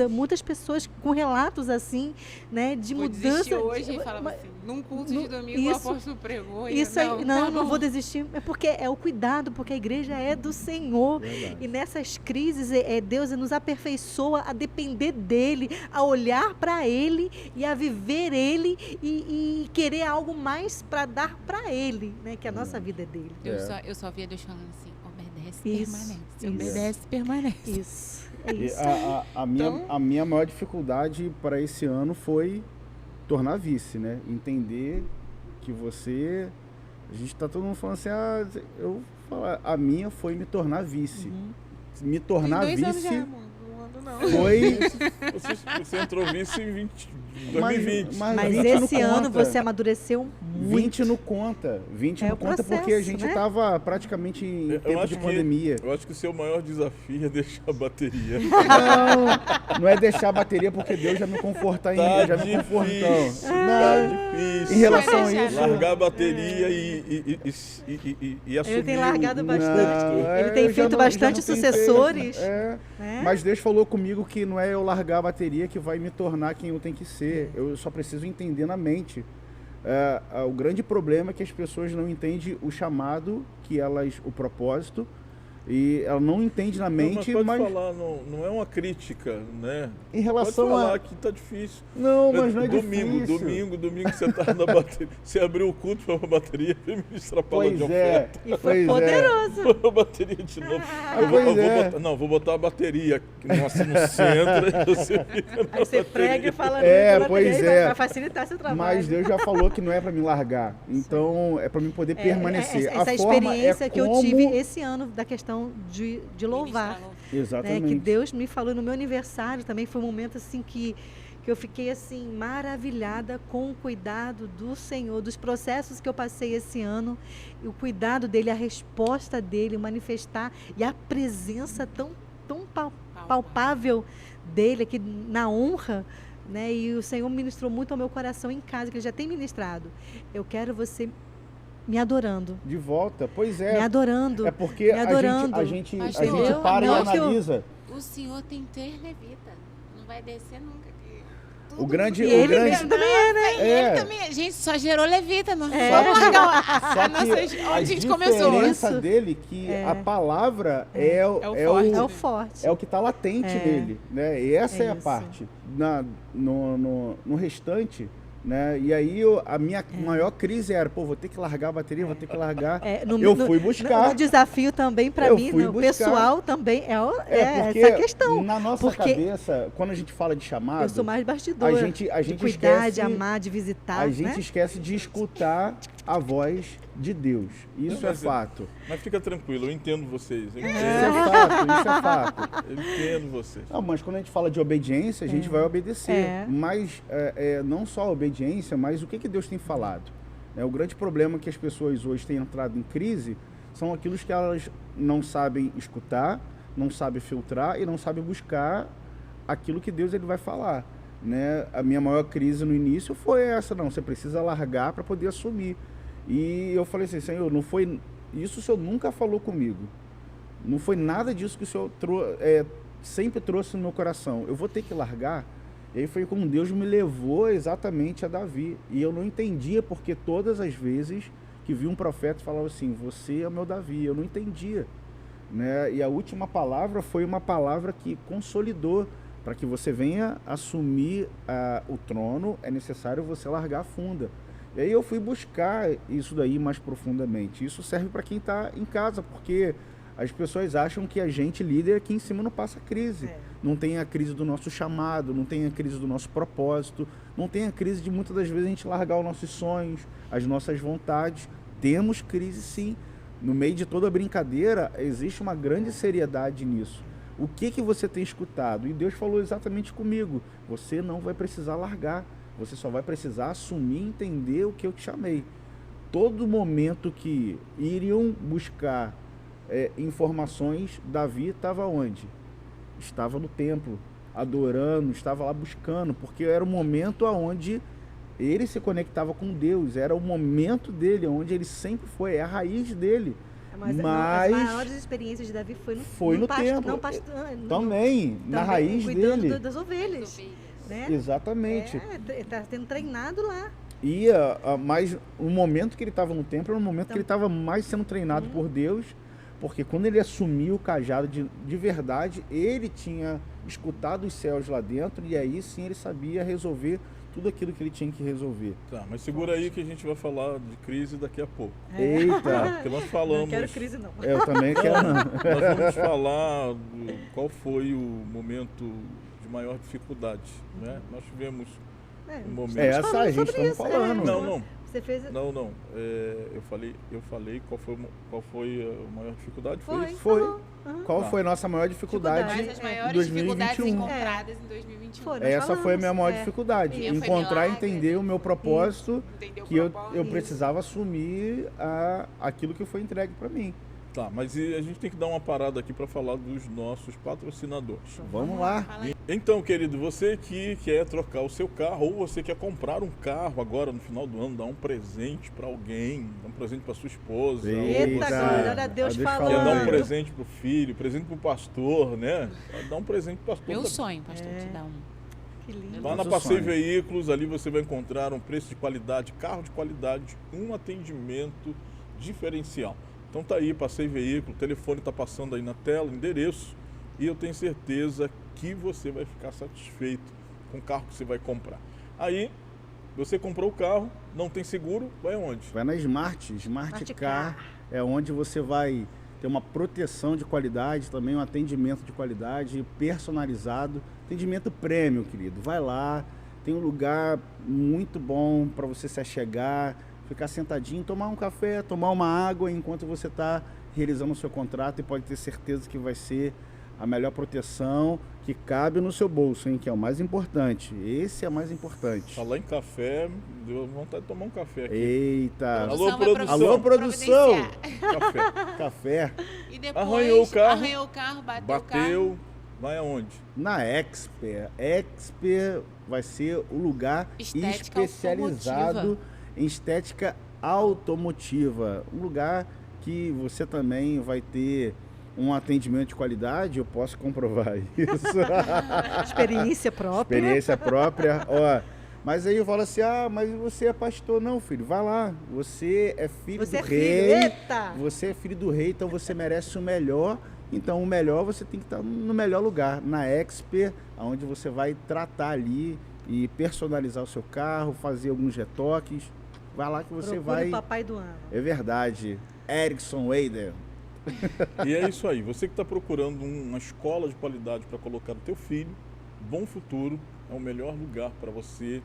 e muitas pessoas com relatos assim, né, de Vou mudança. desistir hoje e falava assim, num culto de domingo o isso- apóstolo pregou. e Isso eu, aí, tá não bom. vou desistir. É porque é o cuidado, porque a igreja é do Senhor. Verdade. E nessas crises, Deus nos aperfeiçoa a depender dele, a olhar para ele e a viver ele e querer algo mais para dar para ele, né? Que a nossa vida é dele. Eu só via Deus falando assim, obedece, Isso, permanece. isso. Obedece, permanece. Isso, é E isso. a minha maior dificuldade para esse ano foi tornar vice, né? Entender que você... A gente tá todo mundo falando assim, eu falar, a minha foi me tornar vice. Me tornar Tem 2 anos vice já, amor. Não ando não. foi... Você entrou vice em 2020. Mas Mas 20 não esse ano conta. você amadureceu muito. 20 não conta. 20 É não o conta porque a processo, gente né? tava praticamente em Eu tempo acho de que- pandemia. Eu acho que o seu maior desafio é deixar a bateria. Não é deixar a bateria porque Deus já me conforta ainda, Tá já me confortou. difícil, Não, tá difícil. em relação a Vai deixar, isso... Largar a bateria e assumir Ele tem largado o bastante. posto. Ele tem eu já feito não- bastante já não tenho sucessores. feito, Né? Mas Deus falou comigo que não é eu largar a bateria que vai me tornar quem eu tenho que ser. Eu só preciso entender na mente O grande problema é que as pessoas não entendem o chamado, o propósito, e ela não entende na mente, mas pode falar, não é uma crítica, né? Em relação pode falar que tá difícil. Não, mas não é domingo, difícil. Domingo você tá na bateria, você abriu o culto para uma bateria e ministrar a palavra de oferta. E foi poderoso. A bateria de novo. Vou botar a bateria nossa no centro. Aí você prega e fala para facilitar seu trabalho. Mas Deus já falou que não é para me largar. Então é para mim poder permanecer. Essa experiência que eu tive esse ano da questão de louvar. Exatamente. Né, que Deus me falou no meu aniversário também, foi um momento assim que eu fiquei assim maravilhada com o cuidado do Senhor, dos processos que eu passei esse ano, o cuidado dele, a resposta dele, o manifestar e a presença tão palpável dele aqui na honra, né? E o Senhor ministrou muito ao meu coração em casa, que ele já tem ministrado. Eu quero você me adorando. De volta, pois é. Me adorando. É porque a gente para e analisa. O Senhor tem 3 levitas. Não vai descer nunca. Ele mesmo também é, né? Ele também. Gente, só gerou levita. Não Só que onde a gente começou. A diferença dele que a palavra é o forte. É o que está latente nele. Né? E essa é a parte. No restante... Né? E aí a minha maior crise era, vou ter que largar a bateria, vou ter que largar. Eu fui buscar. No desafio também para mim, no pessoal também porque essa questão. Na nossa cabeça, quando a gente fala de chamado, eu sou mais bastidora. A gente de cuidar, esquece, de amar, de visitar. A gente esquece de escutar a voz de Deus. Isso é fato. Mas fica tranquilo, eu entendo vocês. Isso é fato. Eu entendo vocês. Não, mas quando a gente fala de obediência, a gente vai obedecer. Mas não só a obediência, mas o que Deus tem falado. O grande problema que as pessoas hoje têm entrado em crise são aquilo que elas não sabem escutar, não sabem filtrar e não sabem buscar aquilo que Deus ele vai falar. Né? A minha maior crise no início foi essa, você precisa largar para poder assumir. E eu falei assim, Senhor, não foi isso, o Senhor nunca falou comigo. Não foi nada disso que o Senhor sempre trouxe no meu coração. Eu vou ter que largar. E aí foi como Deus me levou exatamente a Davi. E eu não entendia porque todas as vezes que vi um profeta falava assim, você é o meu Davi. Eu não entendia. Né? E a última palavra foi uma palavra que consolidou. Para que você venha assumir o trono, é necessário você largar a funda. E aí eu fui buscar isso daí mais profundamente. Isso serve para quem está em casa, porque as pessoas acham que a gente, líder, aqui em cima não passa crise. Não tem a crise do nosso chamado, não tem a crise do nosso propósito, não tem a crise de muitas das vezes a gente largar os nossos sonhos, as nossas vontades. Temos crise sim. No meio de toda a brincadeira, existe uma grande seriedade nisso. O que você tem escutado? E Deus falou exatamente comigo. Você não vai precisar largar. Você só vai precisar assumir e entender o que eu te chamei. Todo momento que iriam buscar informações, Davi estava onde? Estava no templo, adorando, estava lá buscando, porque era o momento onde ele se conectava com Deus, era o momento dele, onde ele sempre foi, é a raiz dele. Mas as maiores experiências de Davi foi no templo. Também, na raiz cuidando dele. Das ovelhas. Né? Exatamente. Está sendo treinado lá. Mas o momento que ele estava no templo era o momento que ele estava mais sendo treinado por Deus, porque quando ele assumiu o cajado de verdade, ele tinha escutado os céus lá dentro e aí sim ele sabia resolver tudo aquilo que ele tinha que resolver. Tá, mas segura aí que a gente vai falar de crise daqui a pouco. Eita! Porque nós falamos... Não quero crise, não. Eu também quero, não. Nós vamos falar qual foi o momento de maior dificuldade, né? Nós tivemos um momento... Essa a gente está falando. Não. Você fez... Não. Eu falei qual foi a maior dificuldade? Foi. Qual foi a nossa maior dificuldade as maiores 2021? Dificuldades encontradas em 2021. Essa foi a minha maior dificuldade. Encontrar e entender o meu propósito, que eu precisava assumir aquilo que foi entregue para mim. Tá, mas a gente tem que dar uma parada aqui para falar dos nossos patrocinadores. Vamos lá. Então, querido, você que quer trocar o seu carro ou você quer comprar um carro agora no final do ano, dar um presente para alguém, dar um presente para sua esposa. Eita, glória, Deus falando. Quer dar um presente para o filho, presente para o pastor, né? Dar um presente para o pastor. Meu sonho, pastor, te dar um. Que lindo. Vá na Nosso Passeio sonho. Veículos, ali você vai encontrar um preço de qualidade, carro de qualidade, um atendimento diferencial. Então tá aí, Passeio Veículo, o telefone está passando aí na tela, endereço, e eu tenho certeza que você vai ficar satisfeito com o carro que você vai comprar. Aí, você comprou o carro, não tem seguro, vai aonde? Vai na Smart Car, é onde você vai ter uma proteção de qualidade, também um atendimento de qualidade personalizado, atendimento premium, querido. Vai lá, tem um lugar muito bom para você se achegar, ficar sentadinho, tomar um café, tomar uma água enquanto você está realizando o seu contrato, e pode ter certeza que vai ser a melhor proteção que cabe no seu bolso, hein? Que é o mais importante. Esse é o mais importante. Falar em café, deu vontade de tomar um café aqui. Eita. Alô, Vai produção. Alô, produção. providenciar. Café. Café E depois Arranhou o carro. arranhou o carro, bateu o Bateu, carro. vai aonde? na Expert. Expert vai ser o lugar Estética especializado automotiva. em estética automotiva. Um lugar que você também vai ter um atendimento de qualidade, eu posso comprovar isso. Experiência própria. Experiência própria, ó. Mas aí eu falo assim, mas você é pastor. Não, filho, vai lá. Você é filho Você do é filho. rei. Eita! Você é filho do rei, então você merece o melhor. Então o melhor, você tem que estar no melhor lugar, na Expert, onde você vai tratar ali e personalizar o seu carro, fazer alguns retoques. Vai lá que você Procure vai... o papai do ano. É verdade. Erickson Wader. E é isso aí. Você que está procurando uma escola de qualidade para colocar o teu filho, Bom Futuro é o melhor lugar para você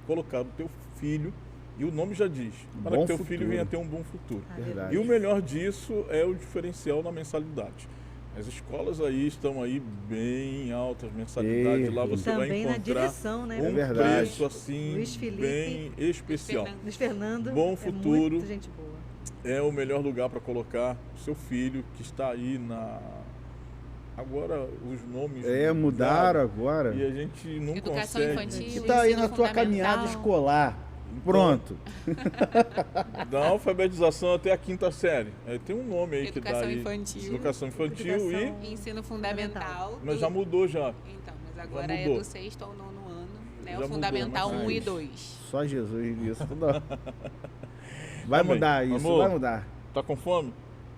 colocar o teu filho. E o nome já diz, para Bom que teu futuro. filho venha ter um bom futuro. Verdade. E o melhor disso é o diferencial na mensalidade. As escolas aí estão aí bem altas, mensalidades. Lá você vai Também na encontrar direção, né? um É verdade. preço assim Luiz Felipe. bem especial. Fernando. Luiz Fernando. Bom É futuro. muito gente boa. É o melhor lugar para colocar o seu filho que está aí na... Agora os nomes Mudaram agora. e a gente não Educação consegue. infantil. Que tá aí ensino na tua fundamental. caminhada escolar. Então, Pronto. Da alfabetização até a 5ª série. Tem um nome aí que dá Educação aí. infantil. Educação infantil Educação- e... Ensino fundamental. Mas já mudou já. Então, mas agora é mudou. do 6º ao 9º ano, né? Já O mudou, fundamental mas 1 e faz. 2. Só Jesus nisso. Vai Amém. mudar isso, Amor. vai mudar. Tá com fome?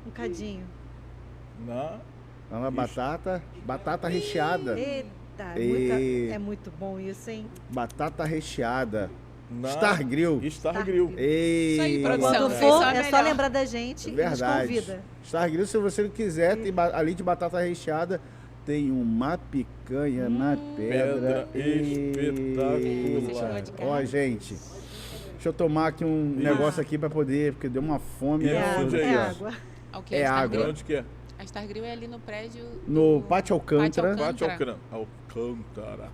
Um cadinho. Na... É uma batata recheada. Eita, E- é muito bom isso, hein? Batata recheada. Na... Star Grill. Star Grill. Ei, aí, produção. Quando Fez for, só a é só melhor. lembrar da gente É e nos verdade. convida. Star Grill, se você não quiser, tem além de batata recheada, tem uma picanha na pedra. Pedra espetacular. Eita. Chegou de casa. Ó, gente, deixa eu tomar aqui um negócio aqui pra poder, porque deu uma fome. E É, aonde água, é é isso? água. Ah, o quê? É A Star água. Grill? Onde que é? A Star Grill é ali no prédio... No do- Pátio Alcântara. Pátio Alcântara. Alcântara.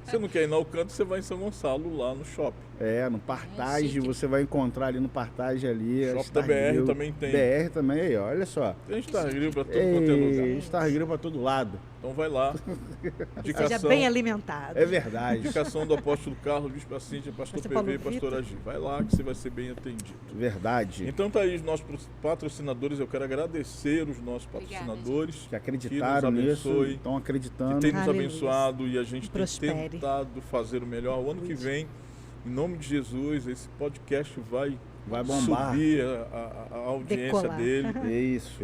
Você não quer ir na Alcântara, você vai em São Gonçalo, lá no shopping. No Partage, chique. você vai encontrar ali no Partage ali. Shopping Star da BR Grill. também tem. BR também, aí, ó, olha só. Tem Star Grill para todo quanto é lugar. Star Grill pra todo lado. Então vai lá. Seja Indicação, bem alimentado. É verdade. indicação do apóstolo Carlos, Bispo Cíntia, Pastor Pastor PV e Paulo Pastor Vitor. Agi. Vai lá que você vai ser bem atendido. Verdade. Então tá aí os nossos patrocinadores. Eu quero agradecer os nossos Obrigada, patrocinadores Que acreditaram que nos nisso, abençoe, estão que acreditando. tem nos Aleluia. abençoado e a gente tem Prospere. tentado fazer o melhor. O ano que vem, em nome de Jesus, esse podcast vai bombar. subir a audiência Decolar. dele. Isso.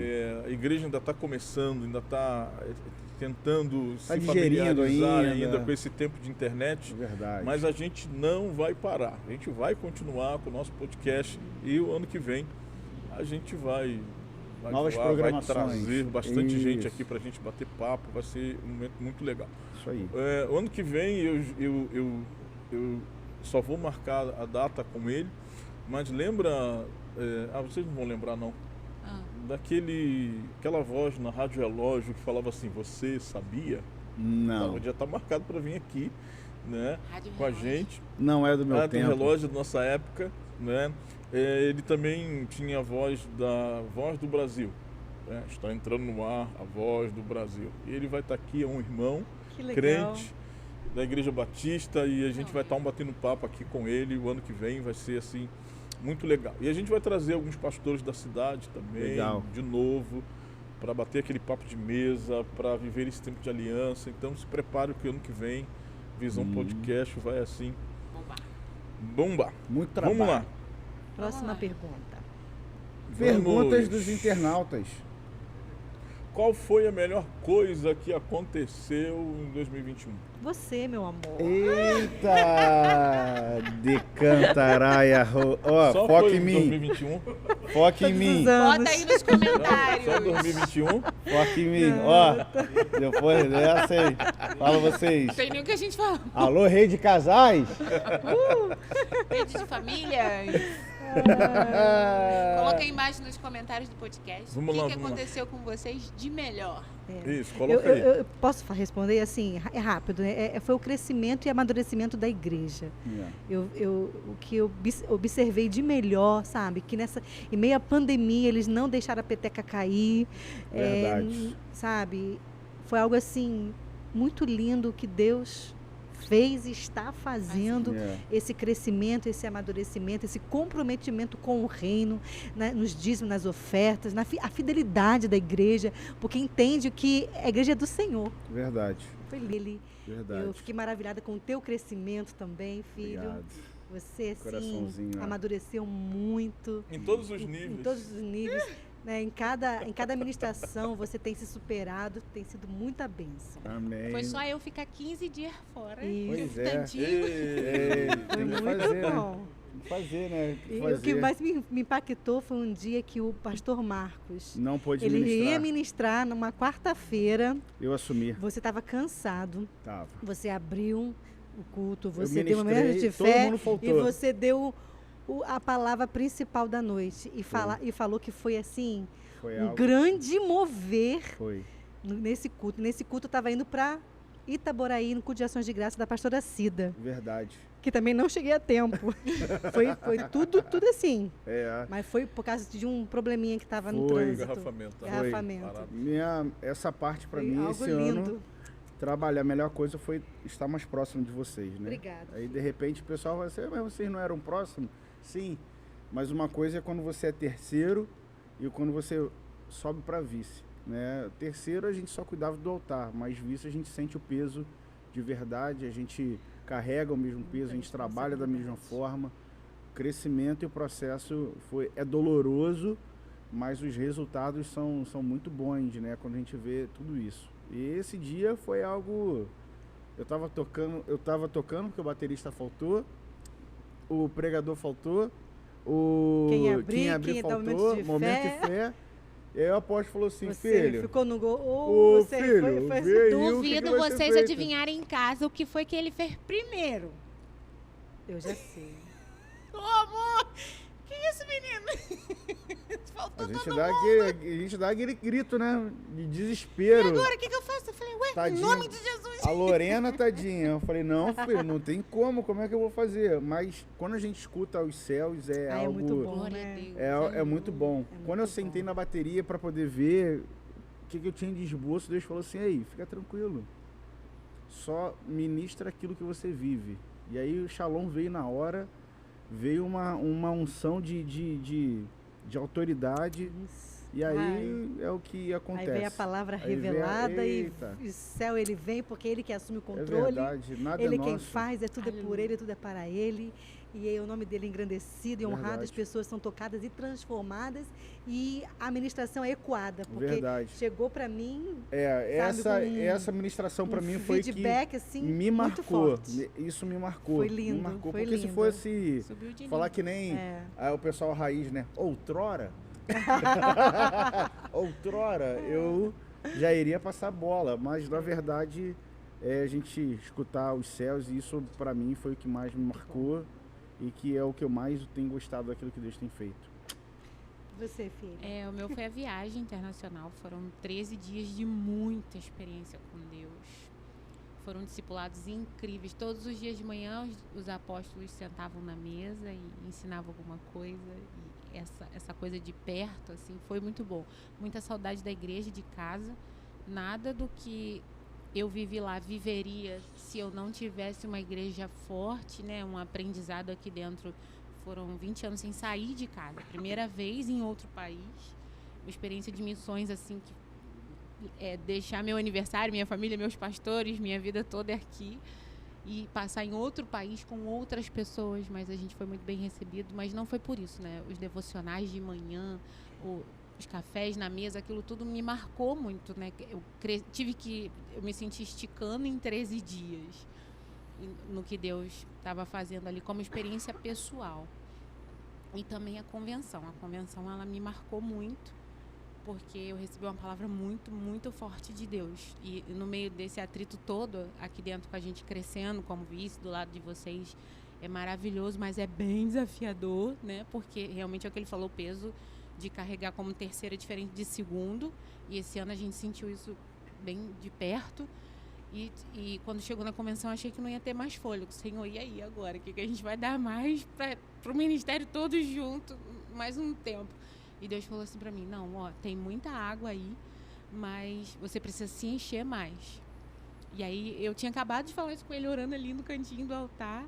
A igreja ainda está começando, ainda está tentando Tá se digerindo familiarizar ainda. ainda com esse tempo de internet. É verdade. Mas a gente não vai parar. A gente vai continuar com o nosso podcast e o ano que vem a gente vai Novas vai programações. trazer bastante gente Isso. aqui para a gente bater papo. Vai ser um momento muito legal. Isso aí. O ano que vem eu só vou marcar a data com ele, mas lembra... vocês não vão lembrar não. Ah, Aquela voz na Rádio Relógio que falava assim, você sabia? Não. Já está marcado para vir aqui, né? Rádio Com a Relógio. gente. Não é do meu Rádio tempo. Relógio da nossa época, né? Ele também tinha a voz da Voz do Brasil. Né? Está entrando no ar a Voz do Brasil. E ele vai estar aqui, é um irmão Que legal. crente da Igreja Batista e a gente vai estar batendo papo aqui com ele. O ano que vem vai ser assim muito legal. E a gente vai trazer alguns pastores da cidade também, Legal. de novo, para bater aquele papo de mesa, para viver esse tempo de aliança. Então se prepare que ano que vem Visão Podcast vai assim bombar. Muito trabalho. Vamos lá. Próxima pergunta. Perguntas dos internautas. Qual foi a melhor coisa que aconteceu em 2021? Você, meu amor. Eita! Decantaraia. Ó, Só foca foi em mim. 2021? Foca em Todos mim. os anos. Bota aí nos comentários. Só 2021? Foca em mim. Ó, depois dessa aí. Fala vocês. Não tem nem o que a gente falou. Alô, rei de casais? Rede de família. Coloca aí embaixo nos comentários do podcast Vamos o lá, que vamos lá. aconteceu com vocês de melhor. Isso, coloca aí. Eu posso responder assim, é rápido, né? Foi o crescimento e amadurecimento da igreja. O que eu observei de melhor, sabe? Que em meio à pandemia, eles não deixaram a peteca cair. Verdade. Sabe? Foi algo assim, muito lindo que Deus fez e está fazendo esse crescimento, esse amadurecimento, esse comprometimento com o reino, nos dízimos, nas ofertas, a fidelidade da igreja, porque entende que a igreja é do Senhor. Verdade. Foi Lili. Verdade. Eu fiquei maravilhada com o teu crescimento também, filho. Obrigado. Você, sim, Coraçãozinho, amadureceu muito. Em todos os níveis. Em todos os níveis. Né, em cada ministração você tem se superado, tem sido muita bênção. Amém. Foi só eu ficar 15 dias fora. Pois é. Tantinho. Foi Tem que muito fazer, né? bom. Tem que fazer, né? Tem que E fazer. o que mais me impactou foi um dia que o pastor Marcos, Não pôde ele ministrar. ia ministrar numa quarta-feira, Eu assumi. você estava cansado, Tava. você abriu o culto, Eu você deu um momento ministrei, de todo fé mundo faltou. e você deu a palavra principal da noite e falou que foi assim, Foi um algo. grande mover Foi. nesse culto. Nesse culto eu estava indo para Itaboraí, no culto de ações de graça da pastora Cida, Verdade. que também não cheguei a tempo. foi tudo assim. É. Mas foi por causa de um probleminha que estava no Foi. trânsito. Engarrafamento. Tá? Engarrafamento. Parado. Essa parte pra Foi mim, algo esse lindo. ano, trabalhar, a melhor coisa foi estar mais próximo de vocês, né? Obrigada. Aí, de repente, o pessoal vai dizer, mas vocês não eram próximos? Sim, mas uma coisa é quando você é terceiro e quando você sobe para vice, né? Terceiro a gente só cuidava do altar, mas vice a gente sente o peso de verdade, a gente carrega o mesmo peso, a gente trabalha da mesma forma. O crescimento e o processo é doloroso, mas os resultados são muito bons, né? Quando a gente vê tudo isso. E esse dia foi algo... Eu tava tocando porque o baterista faltou, o pregador faltou, quem abrir dá faltou, momento de fé. E aí o apóstolo falou assim, Você filho, ficou no gol. ô Você filho, foi vê aí o que Duvido que vai ser vocês feito. adivinharem em casa o que foi que ele fez primeiro. Eu já sei. Ô, amor! Que isso, menino? Faltou A gente, todo dá mundo. aquele, a gente dá aquele grito, né? De desespero. E agora, o que eu faço? Eu falei, ué, Tadinha. em nome de Jesus. A Lorena, tadinha. Eu falei, não, filho, não tem como é que eu vou fazer? Mas quando a gente escuta os céus, é É algo... muito bom, Glória a né? Deus. É muito bom. Quando eu muito sentei bom. na bateria para poder ver o que eu tinha de esboço, Deus falou assim, aí, fica tranquilo. Só ministra aquilo que você vive. E aí o Shalom veio na hora, veio uma unção de autoridade. Isso. E aí é o que Aí acontece. vem a palavra Aí vem revelada eita. e o céu ele vem porque ele que assume o É controle. verdade, nada Ele é quem nosso. faz, tudo é por Aleluia. ele, tudo é para ele. E aí o nome dele é engrandecido e honrado, Verdade. as pessoas são tocadas e transformadas e a ministração é ecoada, porque Verdade. chegou para mim Sabe, com essa ministração para mim foi que feedback assim me muito marcou. forte. Isso me marcou. Foi lindo, Me marcou. foi Porque se lindo. fosse Subiu de falar nível. que nem É. o pessoal raiz, né? Outrora. Outrora eu já iria passar bola, mas na verdade a gente escutar os céus, e isso para mim foi o que mais me marcou e que é o que eu mais tenho gostado daquilo que Deus tem feito. Você, filho. O meu foi a viagem internacional. Foram 13 dias de muita experiência com Deus. Foram discipulados incríveis. Todos os dias de manhã os apóstolos sentavam na mesa e ensinavam alguma coisa. E essa coisa de perto, assim, foi muito bom. Muita saudade da igreja, de casa. Nada do que eu vivi lá viveria se eu não tivesse uma igreja forte, né? Um aprendizado aqui dentro. Foram 20 anos sem sair de casa. Primeira vez em outro país. Uma experiência de missões, assim, que deixar meu aniversário, minha família, meus pastores, minha vida toda aqui. e passar em outro país com outras pessoas, mas a gente foi muito bem recebido, mas não foi por isso, né? Os devocionais de manhã, os cafés na mesa, aquilo tudo me marcou muito, né? Eu me senti esticando em 13 dias no que Deus estava fazendo ali como experiência pessoal. E também a convenção ela me marcou muito, porque eu recebi uma palavra muito, muito forte de Deus. E no meio desse atrito todo, aqui dentro com a gente crescendo como vice, do lado de vocês, é maravilhoso, mas é bem desafiador, né? Porque realmente é o que ele falou, o peso de carregar como terceiro é diferente de segundo. E esse ano a gente sentiu isso bem de perto. E quando chegou na convenção, achei que não ia ter mais fôlego. Senhor, e aí agora? O que a gente vai dar mais para o ministério todo junto, mais um tempo? E Deus falou assim para mim, não, tem muita água aí, mas você precisa se encher mais. E aí eu tinha acabado de falar isso com ele, orando ali no cantinho do altar,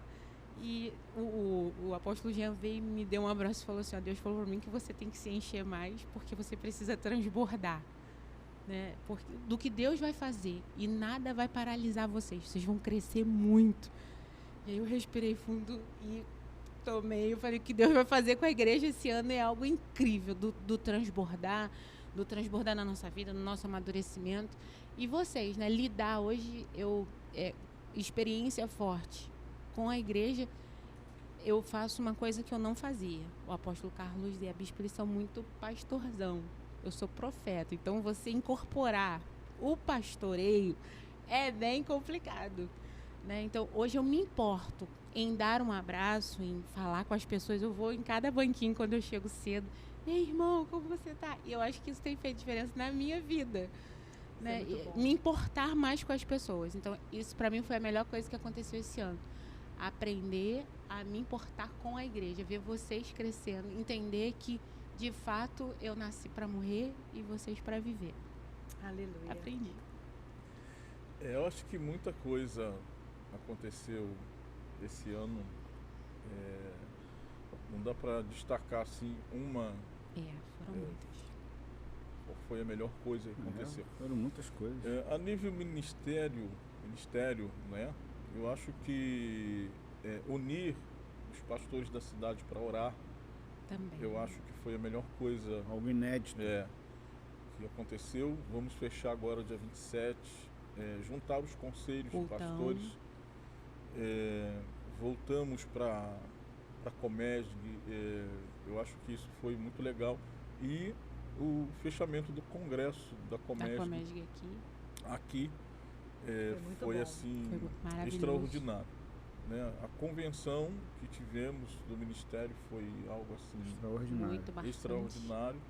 e o apóstolo Jean veio e me deu um abraço e falou assim, Deus falou para mim que você tem que se encher mais, porque você precisa transbordar, né? Do que Deus vai fazer, e nada vai paralisar vocês vão crescer muito. E aí eu respirei fundo e tomei, eu falei, o que Deus vai fazer com a igreja esse ano é algo incrível, do transbordar na nossa vida, no nosso amadurecimento. E vocês, né, lidar hoje, experiência forte com a igreja, eu faço uma coisa que eu não fazia. O apóstolo Carlos e a bispa, eles são muito pastorzão. Eu sou profeta, então você incorporar o pastoreio é bem complicado, né? Então, hoje eu me importo em dar um abraço, em falar com as pessoas. Eu vou em cada banquinho quando eu chego cedo. Ei, irmão, como você tá? E eu acho que isso tem feito diferença na minha vida, né? Me importar mais com as pessoas. Então, isso para mim foi a melhor coisa que aconteceu esse ano. Aprender a me importar com a igreja, ver vocês crescendo, entender que, de fato, eu nasci para morrer e vocês para viver. Aleluia. Aprendi. Eu acho que muita coisa aconteceu esse ano. Não dá para destacar assim uma. Foram muitas. Qual foi a melhor coisa que aconteceu? Foram muitas coisas. A nível ministério, né? Eu acho que unir os pastores da cidade para orar, também. Eu acho que foi a melhor coisa. Algo inédito. Que aconteceu. Vamos fechar agora dia 27. Juntar os conselhos de pastores. Voltamos para a Comesg. Eu acho que isso foi muito legal. E o fechamento do congresso da Comesg aqui foi assim, foi extraordinário, né? A convenção que tivemos do ministério foi algo assim extraordinário.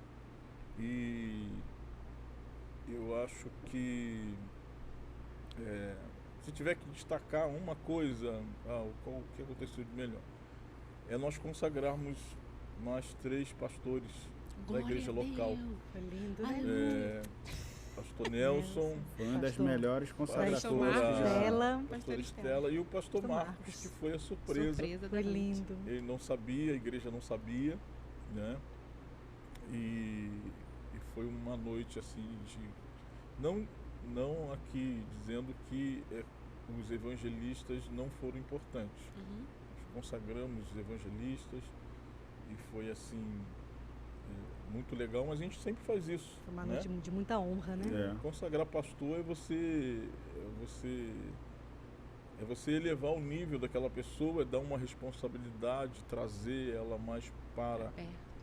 E eu acho que se tiver que destacar uma coisa, o que aconteceu de melhor, nós consagrarmos mais 3 pastores da igreja local. Foi lindo, né? Pastor Nelson, foi uma das melhores consagrações. Pastor Estela e o pastor Marcos, que foi a surpresa. Foi lindo. Ele não sabia, a igreja não sabia, né? E foi uma noite assim de não aqui dizendo que os evangelistas não foram importantes. Nós consagramos os evangelistas e foi assim muito legal, mas a gente sempre faz isso. Foi uma noite de muita honra, né? Consagrar pastor é você elevar o nível daquela pessoa, dar uma responsabilidade, trazer ela mais para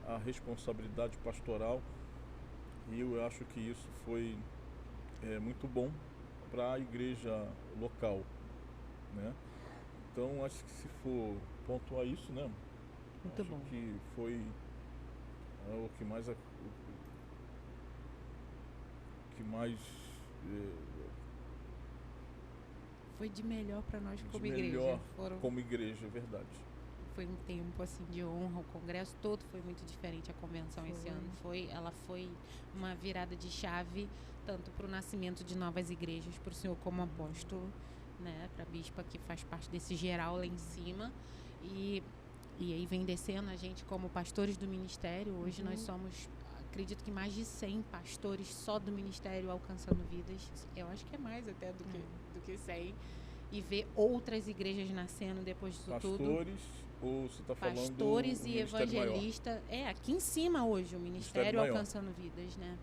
a responsabilidade pastoral. E eu acho que isso foi muito bom para a igreja local, né? Então acho que se for pontuar isso, né? Muito acho bom. Que foi o que mais foi de melhor para nós como igreja. Como igreja, é verdade. Foi um tempo assim de honra, o congresso todo foi muito diferente, a convenção esse ano ela foi uma virada de chave tanto para o nascimento de novas igrejas, para o senhor como apóstolo, né, para a bispa que faz parte desse geral lá em cima, e aí vem descendo a gente como pastores do ministério. Hoje nós somos, acredito que mais de 100 pastores só do ministério alcançando vidas. Eu acho que é mais até do que 100. e ver outras igrejas nascendo depois disso tudo. Pastores, ou você está falando Pastores do e Ministério Maior? evangelistas. Aqui em cima hoje, o Ministério Maior. Alcançando Vidas, né?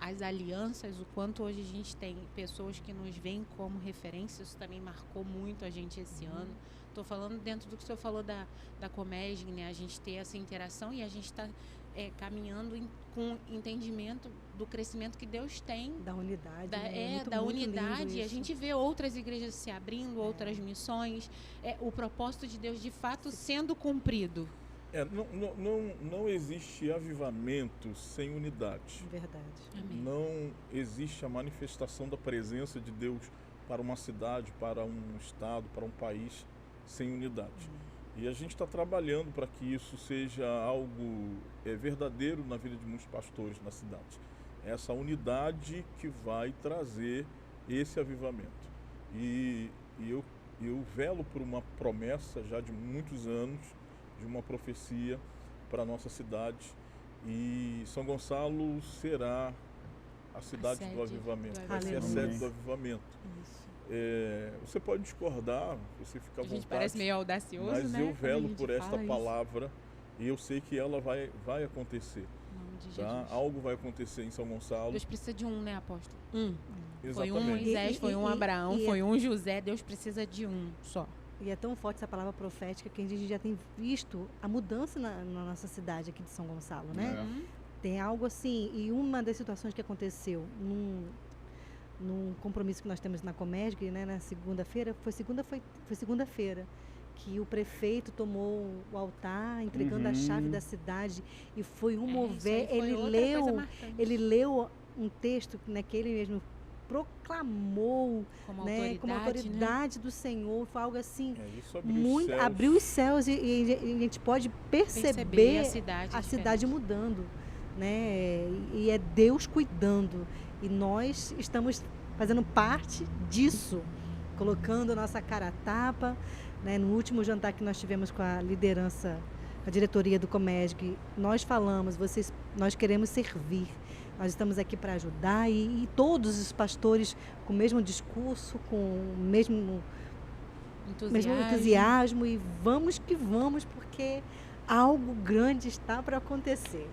As alianças, o quanto hoje a gente tem pessoas que nos veem como referência, isso também marcou muito a gente esse ano. Estou falando dentro do que o senhor falou da Comesg, né? A gente ter essa interação e a gente está caminhando com entendimento do crescimento que Deus tem. Da unidade. Da unidade. E a gente vê outras igrejas se abrindo, outras missões. O propósito de Deus, de fato, sendo cumprido. Não existe avivamento sem unidade. Verdade. Amém. Não existe a manifestação da presença de Deus para uma cidade, para um estado, para um país, sem unidade. E a gente está trabalhando para que isso seja algo verdadeiro na vida de muitos pastores na cidade. Essa unidade que vai trazer esse avivamento. E eu velo por uma promessa já de muitos anos, de uma profecia para a nossa cidade, e São Gonçalo será a cidade do avivamento, vai ser a sede do avivamento. Você pode discordar, você fica à vontade. A gente parece meio audacioso, mas né? eu velo por esta palavra e eu sei que ela vai acontecer. Em nome de Tá? Jesus. Algo vai acontecer em São Gonçalo. Deus precisa de um, né, apóstolo? Exatamente. Foi um Moisés, foi um Abraão, foi um José. Deus precisa de um só. E é tão forte essa palavra profética que a gente já tem visto a mudança na nossa cidade aqui de São Gonçalo, né? Tem algo assim, e uma das situações que aconteceu num compromisso que nós temos na Comesg, né, na segunda-feira, foi segunda-feira, que o prefeito tomou o altar, entregando a chave da cidade, e foi um mover. Ele leu um texto, né, que ele mesmo proclamou como autoridade do Senhor. Foi algo assim, isso abriu os céus, e a gente pode perceber a cidade mudando, né? E é Deus cuidando, e nós estamos fazendo parte disso, colocando a nossa cara a tapa, né? No último jantar que nós tivemos com a liderança, a diretoria do Comesg, nós falamos, nós queremos servir. Nós estamos aqui para ajudar, e todos os pastores com o mesmo discurso, com o mesmo entusiasmo, e vamos que vamos, porque algo grande está para acontecer.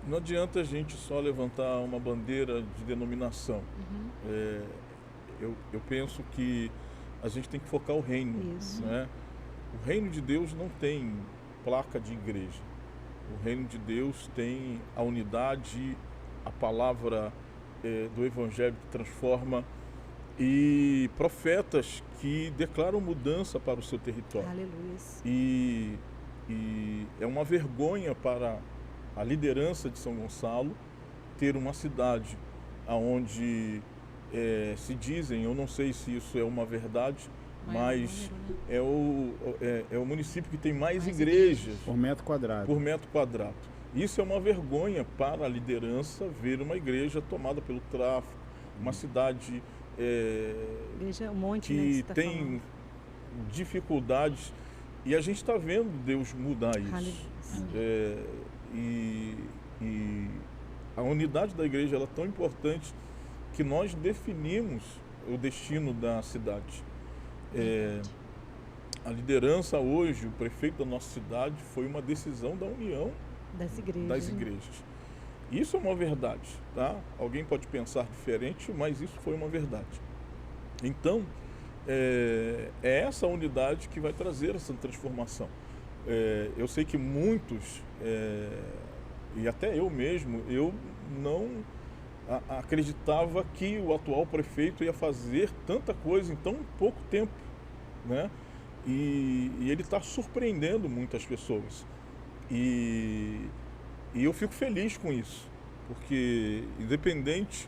Não adianta a gente só levantar uma bandeira de denominação. Eu penso que a gente tem que focar o reino. Né? O reino de Deus não tem placa de igreja. O reino de Deus tem a unidade, a palavra do Evangelho que transforma, e profetas que declaram mudança para o seu território. Aleluia. E é uma vergonha para a liderança de São Gonçalo ter uma cidade onde se dizem, eu não sei se isso é uma verdade, mas é o município que tem mais igrejas por metro quadrado. Isso é uma vergonha para a liderança ver uma igreja tomada pelo tráfico, uma cidade que tem dificuldades, e a gente está vendo Deus mudar isso. E a unidade da igreja ela é tão importante que nós definimos o destino da cidade. A liderança hoje, o prefeito da nossa cidade, foi uma decisão da união das igrejas. Isso é uma verdade, tá? Alguém pode pensar diferente, mas isso foi uma verdade. Então, é essa unidade que vai trazer essa transformação. Eu sei que muitos, e até eu mesmo, eu não acreditava que o atual prefeito ia fazer tanta coisa em tão pouco tempo, né? E ele está surpreendendo muitas pessoas. E eu fico feliz com isso, porque independente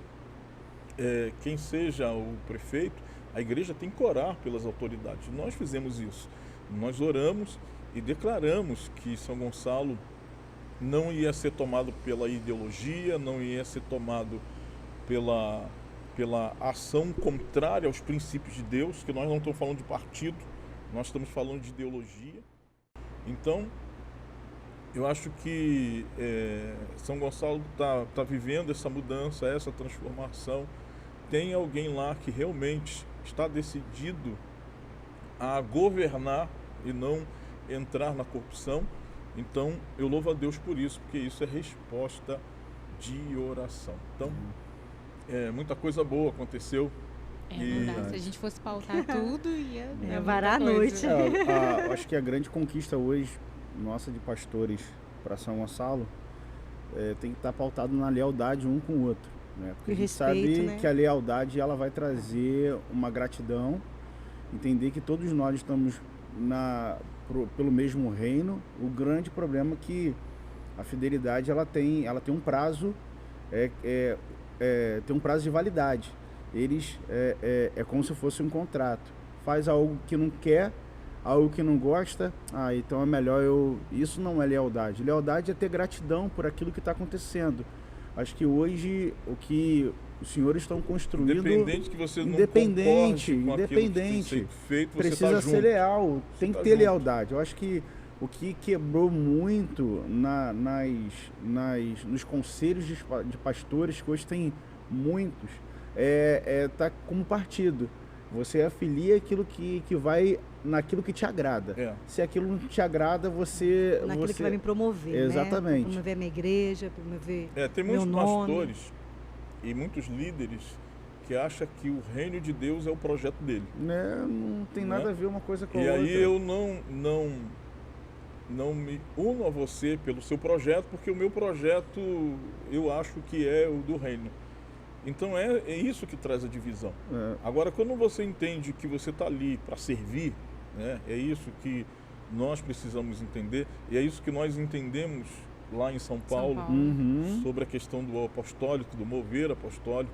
quem seja o prefeito, a igreja tem que orar pelas autoridades. Nós fizemos isso. Nós oramos e declaramos que São Gonçalo não ia ser tomado pela ideologia, não ia ser tomado pela ação contrária aos princípios de Deus, que nós não estamos falando de partido, nós estamos falando de ideologia. Então, eu acho que São Gonçalo está vivendo essa mudança, essa transformação, tem alguém lá que realmente está decidido a governar e não entrar na corrupção. Então, eu louvo a Deus por isso, porque isso é resposta de oração. Então, muita coisa boa aconteceu. Não dá. Se a gente fosse pautar tudo, ia varar a noite. Acho que a grande conquista hoje, nossa de pastores para São Gonçalo, tem que estar pautado na lealdade um com o outro. Né? Porque a gente sabe que a lealdade ela vai trazer uma gratidão, entender que todos nós estamos pelo mesmo reino. O grande problema é que a fidelidade ela tem um prazo, tem um prazo de validade. Eles é como se fosse um contrato. Faz algo que não quer, algo que não gosta, então é melhor Isso não é lealdade. Lealdade é ter gratidão por aquilo que está acontecendo. Acho que hoje o que os senhores estão construindo... Independente que você não concorde com aquilo que tem sido feito, você precisa ser leal, tem que ter lealdade. Eu acho que o que quebrou muito nos conselhos de pastores, que hoje tem muitos, tá como partido. Você afilia aquilo que vai naquilo que te agrada. Se aquilo não te agrada, naquilo que vai me promover. Exatamente. Né? Promover a minha igreja, promover tem muitos pastores e muitos líderes que acham que o reino de Deus é o projeto dele. Não tem nada a ver uma coisa com a outra. E aí eu não me uno a você pelo seu projeto, porque o meu projeto eu acho que é o do reino. Então é isso que traz a divisão. Agora, quando você entende que você está ali para servir, né, é isso que nós precisamos entender, e é isso que nós entendemos lá em São Paulo. Sobre a questão do apostólico, do mover apostólico.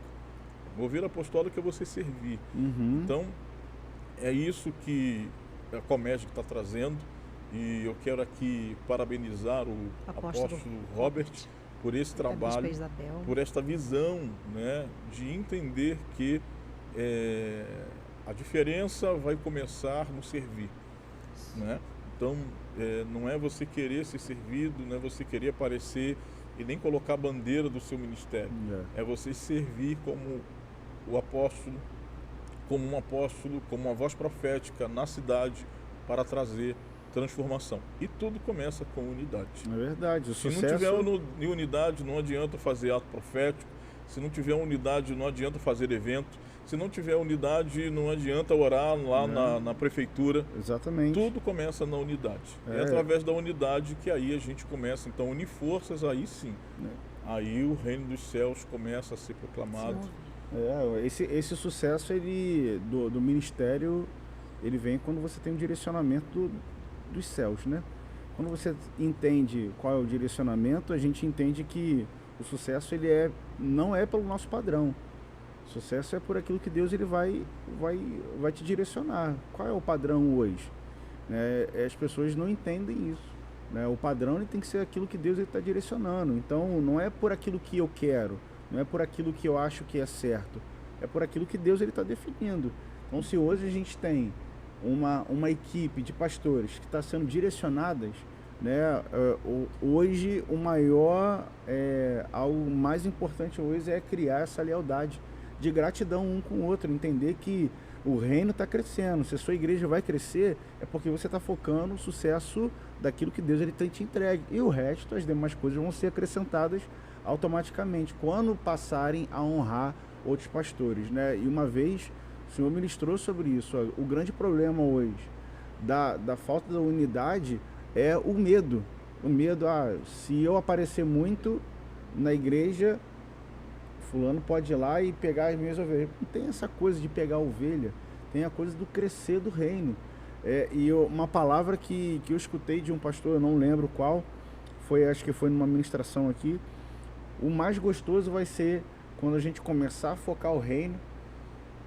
Mover apostólico é você servir. Então, é isso que a Comércio está trazendo, e eu quero aqui parabenizar o apóstolo Robert por esse trabalho, por esta visão, né, de entender que a diferença vai começar no servir, né? Então, não é você querer ser servido, não é você querer aparecer e nem colocar a bandeira do seu ministério. É você servir como o apóstolo, como um apóstolo, como uma voz profética na cidade para trazer transformação. E tudo começa com unidade. É verdade. Se não tiver unidade, não adianta fazer ato profético. Se não tiver unidade, não adianta fazer evento. Se não tiver unidade, não adianta orar lá na prefeitura. Exatamente. Tudo começa na unidade. É através da unidade que aí a gente começa, então, a unir forças, aí sim. Aí o reino dos céus começa a ser proclamado. Esse sucesso do ministério, ele vem quando você tem um direcionamento dos céus, né? Quando você entende qual é o direcionamento, a gente entende que o sucesso não é pelo nosso padrão. O sucesso é por aquilo que Deus ele vai te direcionar. Qual é o padrão hoje? As pessoas não entendem isso, né? O padrão ele tem que ser aquilo que Deus está direcionando. Então, não é por aquilo que eu quero, não é por aquilo que eu acho que é certo, é por aquilo que Deus está definindo. Então, se hoje a gente tem uma equipe de pastores que está sendo direcionadas, né, hoje algo mais importante hoje é criar essa lealdade de gratidão um com o outro, entender que o reino está crescendo. Se a sua igreja vai crescer, é porque você está focando no sucesso daquilo que Deus ele tem te entregue. E o resto, as demais coisas vão ser acrescentadas automaticamente, quando passarem a honrar outros pastores, né? E uma vez o Senhor ministrou sobre isso. O grande problema hoje da falta da unidade é o medo. O medo, se eu aparecer muito na igreja, fulano pode ir lá e pegar as minhas ovelhas. Não tem essa coisa de pegar a ovelha, tem a coisa do crescer do reino. Uma palavra que eu escutei de um pastor, eu não lembro qual, acho que foi numa ministração aqui. O mais gostoso vai ser quando a gente começar a focar o reino.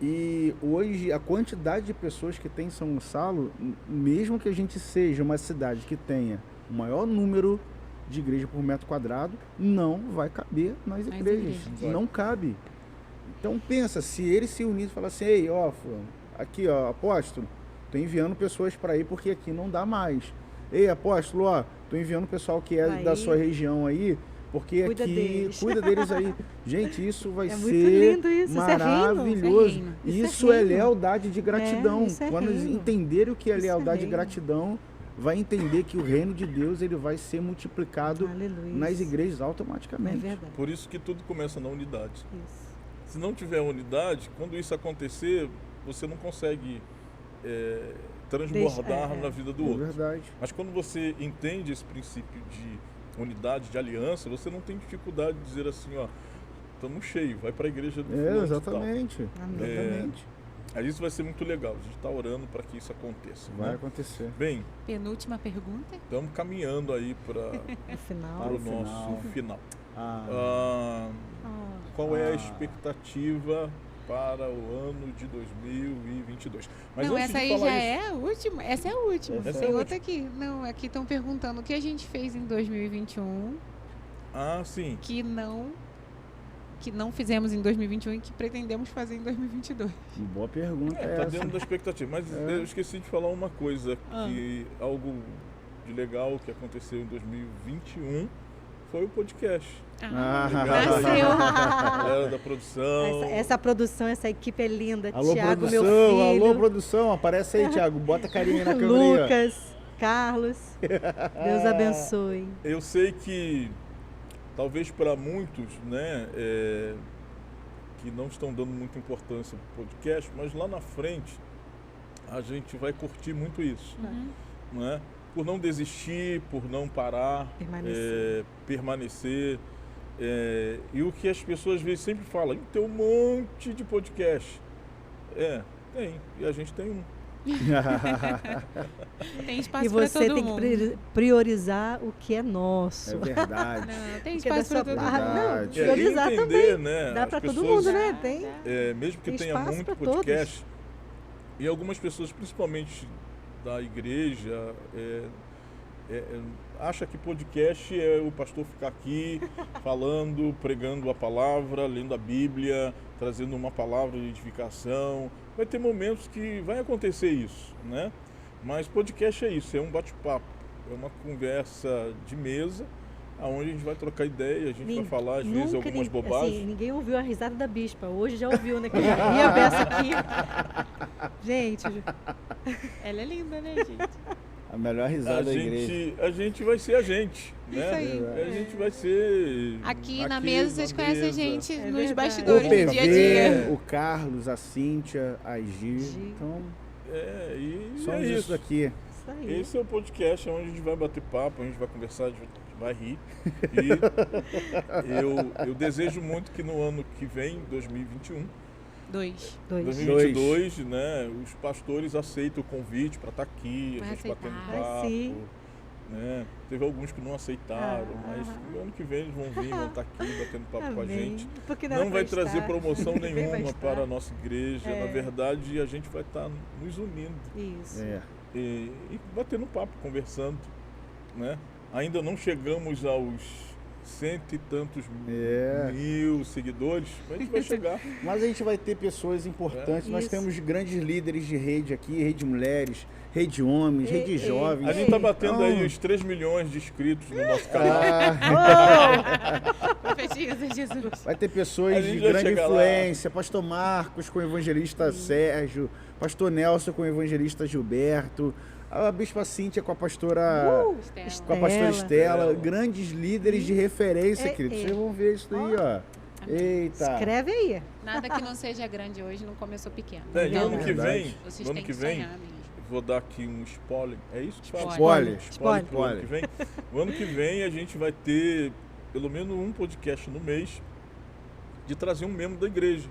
E hoje a quantidade de pessoas que tem em São Gonçalo, mesmo que a gente seja uma cidade que tenha o maior número de igreja por metro quadrado, não vai caber nas igrejas. Não cabe. Então pensa, se eles se unirem e falar assim, ei, fulano, aqui apóstolo, tô enviando pessoas para ir porque aqui não dá mais. Ei, apóstolo, tô enviando pessoal que é da sua região aí, Porque Cuida aqui, deles. cuida deles aí. Gente, isso vai É ser muito lindo isso, maravilhoso. isso é reino. Isso é reino. Lealdade de gratidão. isso é Quando eles reino. entenderem o que é Isso é lealdade de reino. gratidão, vai entender que o reino de Deus ele vai ser multiplicado Aleluia. nas igrejas É automaticamente. verdade. Por isso que tudo começa na unidade. Isso. Se não tiver unidade, quando isso acontecer, você não consegue transbordar Deixa- na vida do É outro. verdade. Mas quando você entende esse princípio de unidade, de aliança, você não tem dificuldade de dizer assim, ó, estamos cheios, vai para a igreja do fulano de tal. Exatamente. Amém. Exatamente. Aí isso vai ser muito legal. A gente está orando para que isso aconteça. Vai Né? acontecer. Bem, Penúltima pergunta. estamos caminhando aí para No final. Para o o final. nosso final. Ah, Ah, qual é a Ah. expectativa para o ano de 2022? Mas Não, antes essa de aí falar já isso, é a última. Essa é a última. Essa é a Tem última. outra aqui. Não, aqui estão perguntando o que a gente fez em 2021 Ah, sim. que não fizemos em 2021 e que pretendemos fazer em 2022. boa pergunta Tá essa. dentro da expectativa. Mas É. eu esqueci de falar uma coisa, Ah. que algo de legal que aconteceu em 2021 foi o podcast. Ah. Galera da produção. Essa produção, essa equipe é linda. Alô, Thiago, meu produção, filho. alô, produção, aparece aí, Thiago, bota a carinha na câmera aí, ó. Lucas, Carlos. Deus abençoe. Eu sei que talvez para muitos, né, que não estão dando muita importância para o podcast, mas lá na frente a gente vai curtir muito isso, né? Por não desistir, por não parar, permanecer. E o que as pessoas às vezes sempre falam, tem um monte de podcast. Tem, e a gente tem um. Tem E espaço para você todo tem mundo. que priorizar o que é nosso. É verdade. Não, tem Porque espaço da para sua todo parte- mundo. Não, Verdade. priorizar E entender, também. né, Dá as para todo pessoas- mundo, né? Dá, Tem. dá. Mesmo que Tem tenha espaço muito pra todos. podcast, e algumas pessoas, principalmente da igreja, acha que podcast é o pastor ficar aqui falando, pregando a palavra, lendo a Bíblia, trazendo uma palavra de edificação. Vai ter momentos que vai acontecer isso, né? Mas podcast é isso, é um bate-papo, é uma conversa de mesa, onde a gente vai trocar ideia, a gente vai falar às vezes Nunca algumas ninguém- bobagens. assim, ninguém ouviu a risada da bispa. Hoje já ouviu, né? Que eu já ria a beça aqui. Gente, Ela é linda, né, gente? A melhor risada da igreja. A gente vai ser a gente, né? Isso aí. A gente vai ser... Aqui na mesa, vocês conhecem a mesa. gente É nos verdade. O bastidores do dia a dia. PV, o Carlos, a Cíntia, a Gi. Gi. Então, E somos é isso isso. daqui. isso aí. Esse é o podcast onde a gente vai bater papo, a gente vai conversar, a gente vai rir. E eu desejo muito que no ano que vem, 2021, 2022, né, os pastores aceitem o convite para estar aqui, a Vai gente batendo aceitar. Vai papo. sim. Né? Teve alguns que não aceitaram, mas no ano que vem eles vão vir, vão estar aqui batendo papo com a Amém. gente. Porque dá Não vai pra trazer estar. promoção Ninguém vai nenhuma estar. para a nossa igreja. É. Na verdade, a gente vai estar nos unindo Isso. e batendo papo, conversando, né? Ainda não chegamos aos 100 e tantos mil seguidores, mas a gente vai chegar. Mas a gente vai ter pessoas importantes. Nós Isso. temos grandes líderes de rede aqui, rede mulheres, rede homens, rede jovens. A gente está batendo Então, aí os 3 milhões de inscritos no nosso canal. Profetias de Jesus. Vai ter A pessoas gente de vai grande chegar lá. influência, pastor Marcos com o evangelista Sérgio, pastor Nelson com o evangelista Gilberto, a bispa Cíntia com a pastora Estela. com a pastora Estela, Estela. grandes líderes de referência, queridos. Vocês vão ver isso daí, ó. Eita. Escreve aí. Nada que não seja grande hoje não começou pequeno. E no ano Verdade. que vem, Vocês no ano têm que que vem, sonhar mesmo. vou dar aqui um spoiler. É isso que fala? Spoiler. Spoiler. Pro ano que vem. No ano que vem a gente vai ter pelo menos um podcast no mês de trazer um membro da igreja.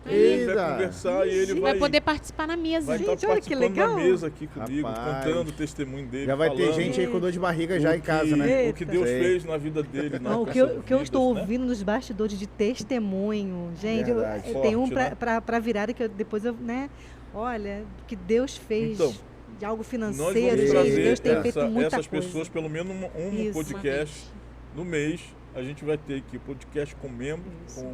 Ele vai Eita. conversar e ele Vai vai poder participar na mesa. vai estar Gente, olha que participando da legal. mesa aqui comigo, Rapaz. contando o testemunho dele. Já vai ter falando gente aí com dor de barriga já o em casa, que- né? O que Deus Sei. fez na vida dele. Não, o que eu estou ouvindo nos bastidores de testemunho, gente, Verdade. tem um Forte, né? para virada que depois eu, né? Olha, que Deus fez Então, de algo Nós financeiro, vamos gente, trazer Deus tem feito muita essas coisa. pessoas, pelo menos um Isso. podcast no mês. A gente vai ter aqui podcast com membros. Isso.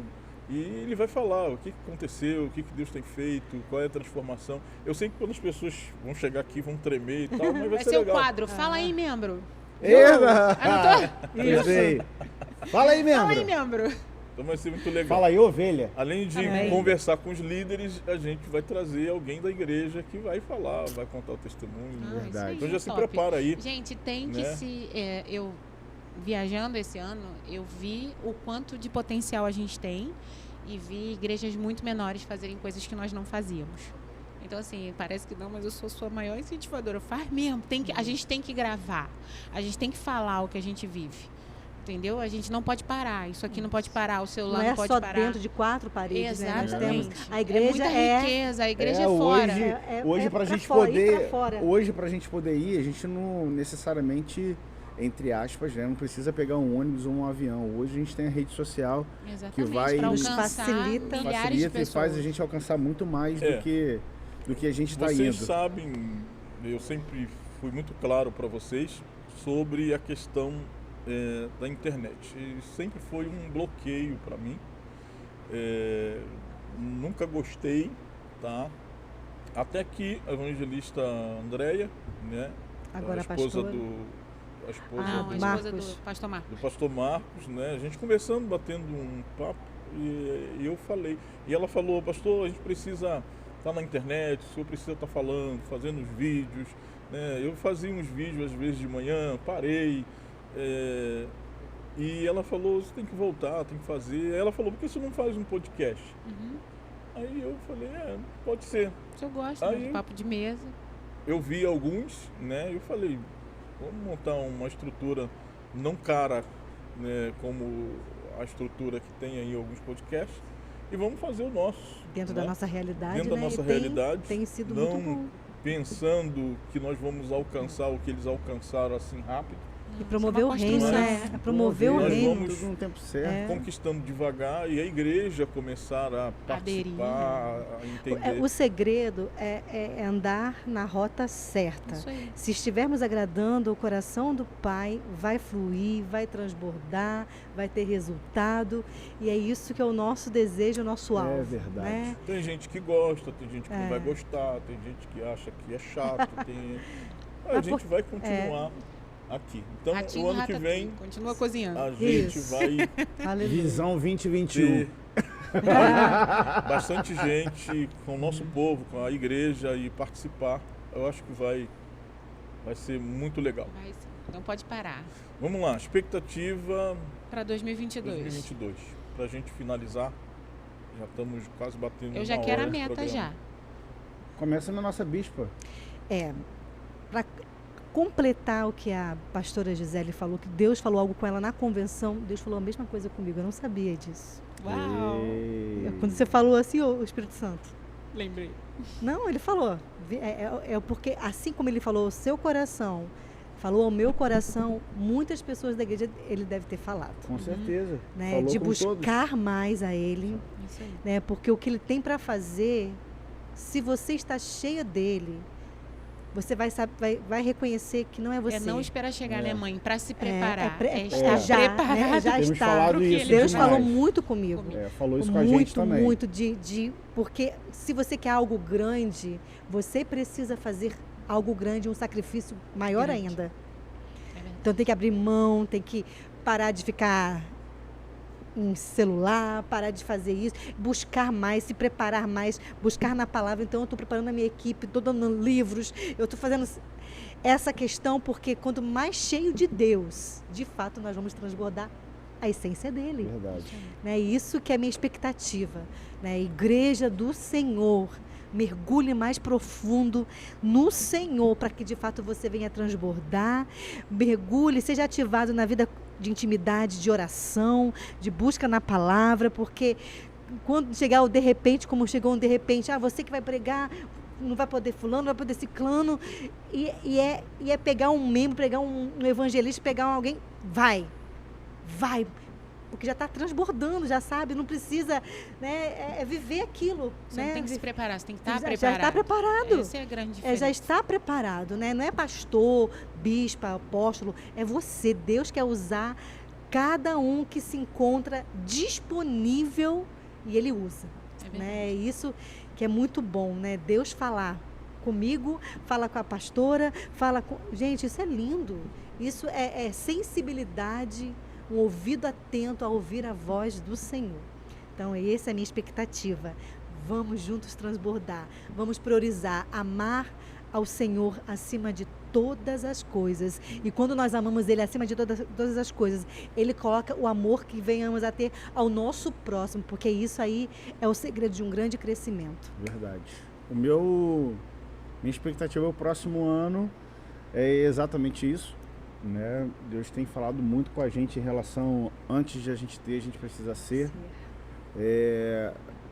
E ele vai falar o que aconteceu, o que Deus tem feito, qual é a transformação. Eu sei que quando as pessoas vão chegar aqui vão tremer e tal, mas vai Vai ser ser o legal. quadro. Fala aí, membro. Eita! Isso. Sei. Fala aí, membro. Fala aí, membro. Então vai ser muito legal. Fala aí, ovelha. Além de Amém. conversar com os líderes, a gente vai trazer alguém da igreja que vai falar, vai contar o testemunho. Verdade. Isso aí, Então já se top. prepara aí. Gente, tem que né? eu viajando esse ano, eu vi o quanto de potencial a gente tem e vi igrejas muito menores fazerem coisas que nós não fazíamos. Então, assim, parece que não, mas eu sou sua maior incentivadora. Faz mesmo. A gente tem que gravar. A gente tem que falar o que a gente vive. Entendeu? A gente não pode parar. Isso aqui não pode parar. O celular Não não, é pode só parar. dentro de 4 paredes, né? Nós Exatamente. temos a igreja é muita riqueza. A igreja é fora. Hoje pra pra gente fora, ir poder, pra fora. hoje pra gente poder ir, a gente não necessariamente, entre aspas, né, não precisa pegar um ônibus ou um avião. Hoje a gente tem a rede social Exatamente. que vai Pra nos alcançar facilita. milhares de facilita e pessoas. faz a gente alcançar muito mais do que a gente está Vocês indo. sabem, eu sempre fui muito claro para vocês sobre a questão da internet. E sempre foi um bloqueio para mim. Nunca gostei, tá? Até que a evangelista Andréia, né? Agora a esposa pastora. a esposa Não, a do, esposa Marcos. do pastor Marcos. do pastor Marcos, né? A gente conversando, batendo um papo, e eu falei. E ela falou, pastor, a gente precisa estar na internet, o senhor precisa estar falando, fazendo os vídeos, né? Eu fazia uns vídeos às vezes de manhã, parei. E ela falou, você tem que voltar, tem que fazer. Aí ela falou, por que você não faz um podcast? Uhum. Aí eu falei, pode ser. Eu gosto Aí- de papo de mesa. Eu vi alguns, né? Eu falei, vamos montar uma estrutura não cara, né? Como a estrutura que tem aí em alguns podcasts, e vamos fazer o nosso. Dentro né? da nossa realidade, Dentro da né? nossa E tem- realidade, Tem sido não muito bom. pensando que nós vamos alcançar o que eles alcançaram assim rápido, E promover o uma reino, construção. né? Promover o Nós reino. vamos- tudo no tempo certo. É. conquistando devagar, e a igreja começar a Aderir. participar, a entender. O segredo é andar na rota certa. Isso aí. Se estivermos agradando o coração do Pai, vai fluir, vai transbordar, vai ter resultado. E é isso que é o nosso desejo, o nosso É alvo. verdade. Né? Tem gente que gosta, tem gente que não É. vai gostar, tem gente que acha que é chato, tem... A Mas gente vai continuar aqui. Então, Ratinho o ano que Ratatouille. vem, Continua cozinhando. a gente Isso. vai Aleluia. Visão 2021. ter bastante gente com o nosso povo, com a igreja e participar. Eu acho que vai ser muito legal. Vai sim. Não pode parar. Vamos lá, expectativa Para 2022. 2022. Pra gente finalizar, já estamos quase batendo Eu já uma quero a hora de meta programa. já. Começa na nossa bispa. Para completar o que a pastora Gisele falou, que Deus falou algo com ela na convenção, Deus falou a mesma coisa comigo, eu não sabia disso. Uau. Quando você falou assim, o Espírito Santo. Lembrei. Não, ele falou. É porque assim como ele falou ao seu coração, falou ao meu coração, muitas pessoas da igreja ele deve ter falado. Com certeza. Né? Falou De com buscar todos. mais a ele, Isso aí. né? Porque o que ele tem para fazer, se você está cheia dele, você vai reconhecer que não é você. É não esperar chegar, né, mãe? Para se É preparar. estar já, né? preparado. Já Temos está. falado pro que isso ele Deus demais. falou muito comigo. Falou isso com a muito, gente também. muito porque se você quer algo grande, você precisa fazer algo grande, um sacrifício maior Grande. ainda. É verdade. Então tem que abrir mão, tem que parar de ficar em celular, parar de fazer isso, buscar mais, se preparar mais, buscar na palavra. Então eu estou preparando a minha equipe, estou dando livros, eu estou fazendo essa questão porque quanto mais cheio de Deus, de fato nós vamos transbordar a essência dele. Verdade. Né? Isso que é a minha expectativa. Né? Igreja do Senhor, mergulhe mais profundo no Senhor para que de fato você venha transbordar, mergulhe, seja ativado na vida de intimidade, de oração, de busca na palavra, porque quando chegar o de repente, como chegou um de repente, você que vai pregar, não vai poder fulano, não vai poder ciclano, e é pegar um membro, pegar um evangelista, pegar alguém, vai, porque já está transbordando, já sabe, não precisa, né, viver aquilo. Você né? não tem que se preparar, você tem que estar Já preparado. está preparado. Essa é a grande diferença. Já está preparado, né? Não é pastor, bispo, apóstolo, é você. Deus quer usar cada um que se encontra disponível e Ele usa. É verdade. Né? Isso que é muito bom, né? Deus falar comigo, fala com a pastora, fala com... Gente, isso é lindo. Isso é sensibilidade um ouvido atento a ouvir a voz do Senhor. Então, essa é a minha expectativa. Vamos juntos transbordar, vamos priorizar, amar ao Senhor acima de todas as coisas. E quando nós amamos Ele acima de todas as coisas, Ele coloca o amor que venhamos a ter ao nosso próximo, porque isso aí é o segredo de um grande crescimento. Verdade. Minha expectativa é o próximo ano é exatamente isso, né? Deus tem falado muito com a gente em relação, antes de a gente ter, a gente precisa ser.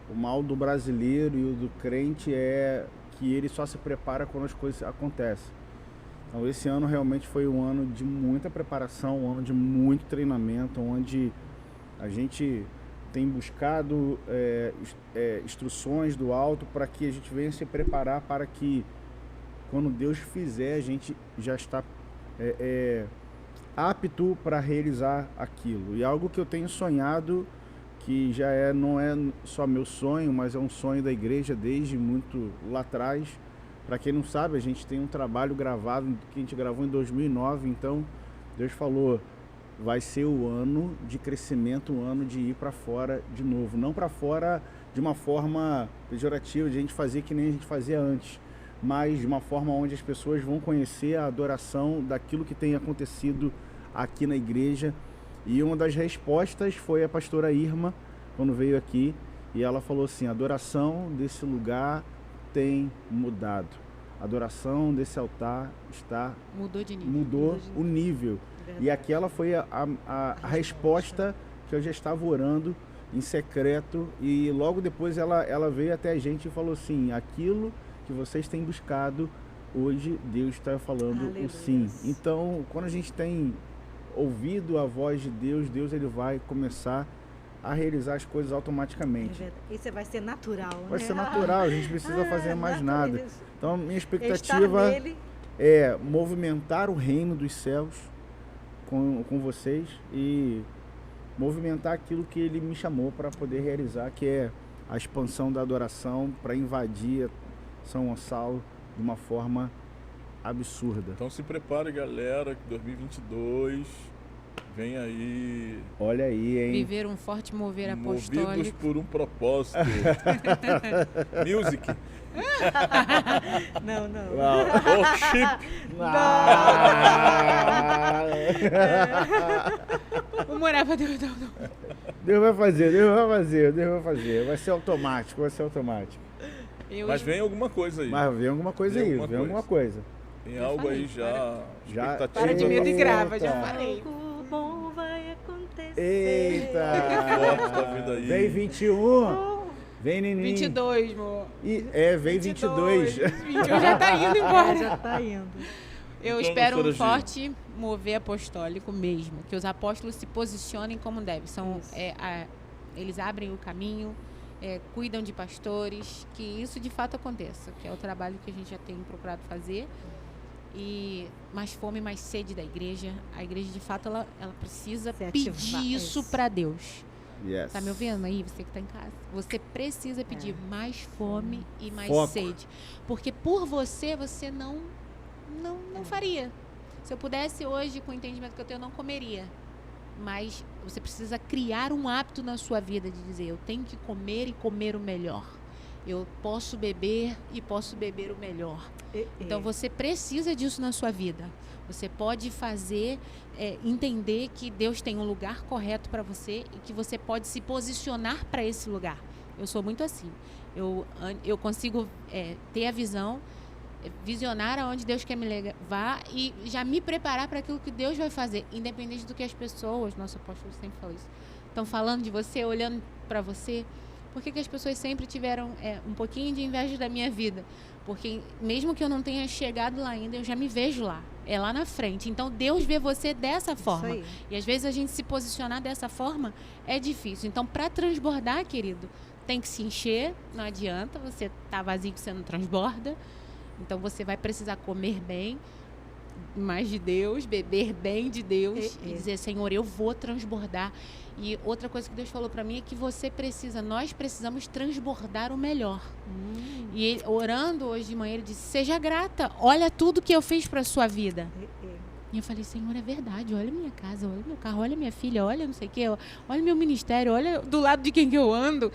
O mal do brasileiro e o do crente é que ele só se prepara quando as coisas acontecem. Então esse ano realmente foi um ano de muita preparação, um ano de muito treinamento, onde a gente tem buscado instruções do alto para que a gente venha se preparar para que quando Deus fizer a gente já está apto para realizar aquilo. E algo que eu tenho sonhado, que já não é só meu sonho, mas é um sonho da igreja desde muito lá atrás. Para quem não sabe, a gente tem um trabalho gravado, que a gente gravou em 2009, então Deus falou, vai ser o ano de crescimento, o ano de ir para fora de novo. Não para fora de uma forma pejorativa, de a gente fazer que nem a gente fazia antes, mas de uma forma onde as pessoas vão conhecer a adoração daquilo que tem acontecido aqui na igreja. E uma das respostas foi a pastora Irma, quando veio aqui, e ela falou assim, a adoração desse lugar tem mudado. A adoração desse altar mudou o nível. Verdade. E aquela foi a resposta que eu já estava orando em secreto, e logo depois ela veio até a gente e falou assim, aquilo que vocês têm buscado, hoje Deus está falando Aleluia. o sim. Então, quando a gente tem ouvido a voz de Deus ele vai começar a realizar as coisas automaticamente. Isso vai ser natural, Vai né? ser natural, a gente precisa fazer mais natureza. nada. Então, minha Estar expectativa nele. é movimentar o reino dos céus com vocês e movimentar aquilo que ele me chamou para poder realizar, que é a expansão da adoração, para invadir São Gonçalo de uma forma absurda. Então se prepare, galera, que 2022 vem aí. Olha aí, hein? Viver um forte mover Movidos apostólico. por um propósito. Music. Não. Worship. Vamos orar pra Deus. Deus vai fazer. Vai ser automático. Mas vem alguma coisa aí. Mas vem alguma coisa aí, vem alguma coisa. Tem Já algo aí falei, já. Já- Para de medo e grava, já Eita. falei. Algo bom vai acontecer. Eita! Forte tá vindo aí. Vem 21, vem Nininho. 22, amor. Vem 22. 21 já tá indo embora. Já tá indo. Eu Então, espero um doutora Gi. forte mover apostólico mesmo, que os apóstolos se posicionem como devem. Isso. Eles abrem o caminho, cuidam de pastores, que isso de fato aconteça, que é o trabalho que a gente já tem procurado fazer. E mais fome, mais sede da igreja. A igreja, de fato, ela precisa Se pedir ativar, isso isso. para Deus. Yes. Tá me ouvindo aí, você que tá em casa? Você precisa pedir mais fome e mais Foco. sede. Porque por você não faria. Se eu pudesse hoje, com o entendimento que eu tenho, eu não comeria. Mas você precisa criar um hábito na sua vida de dizer, eu tenho que comer e comer o melhor. Eu posso beber e posso beber o melhor. Então você precisa disso na sua vida. Você pode fazer, entender que Deus tem um lugar correto para você e que você pode se posicionar para esse lugar. Eu sou muito assim. Eu consigo ter a visão, visionar aonde Deus quer me levar e já me preparar para aquilo que Deus vai fazer, independente do que as pessoas, nosso apóstolo sempre fala isso, estão falando de você, olhando para você. Por que as pessoas sempre tiveram um pouquinho de inveja da minha vida? Porque mesmo que eu não tenha chegado lá ainda, eu já me vejo lá. É lá na frente. Então, Deus vê você dessa forma. aí. E às vezes a gente se posicionar dessa forma é difícil. Então, para transbordar, querido, tem que se encher. Não adianta. Você tá vazio que você não transborda. Então, você vai precisar comer bem, mais de Deus, beber bem de Deus e dizer, Senhor, eu vou transbordar. E outra coisa que Deus falou para mim é que nós precisamos transbordar o melhor. E ele, orando hoje de manhã, ele disse, seja grata, olha tudo que eu fiz para sua vida. E eu falei, Senhor, é verdade, olha minha casa, olha meu carro, olha minha filha, olha não sei o quê, olha meu ministério, olha do lado de quem que eu ando.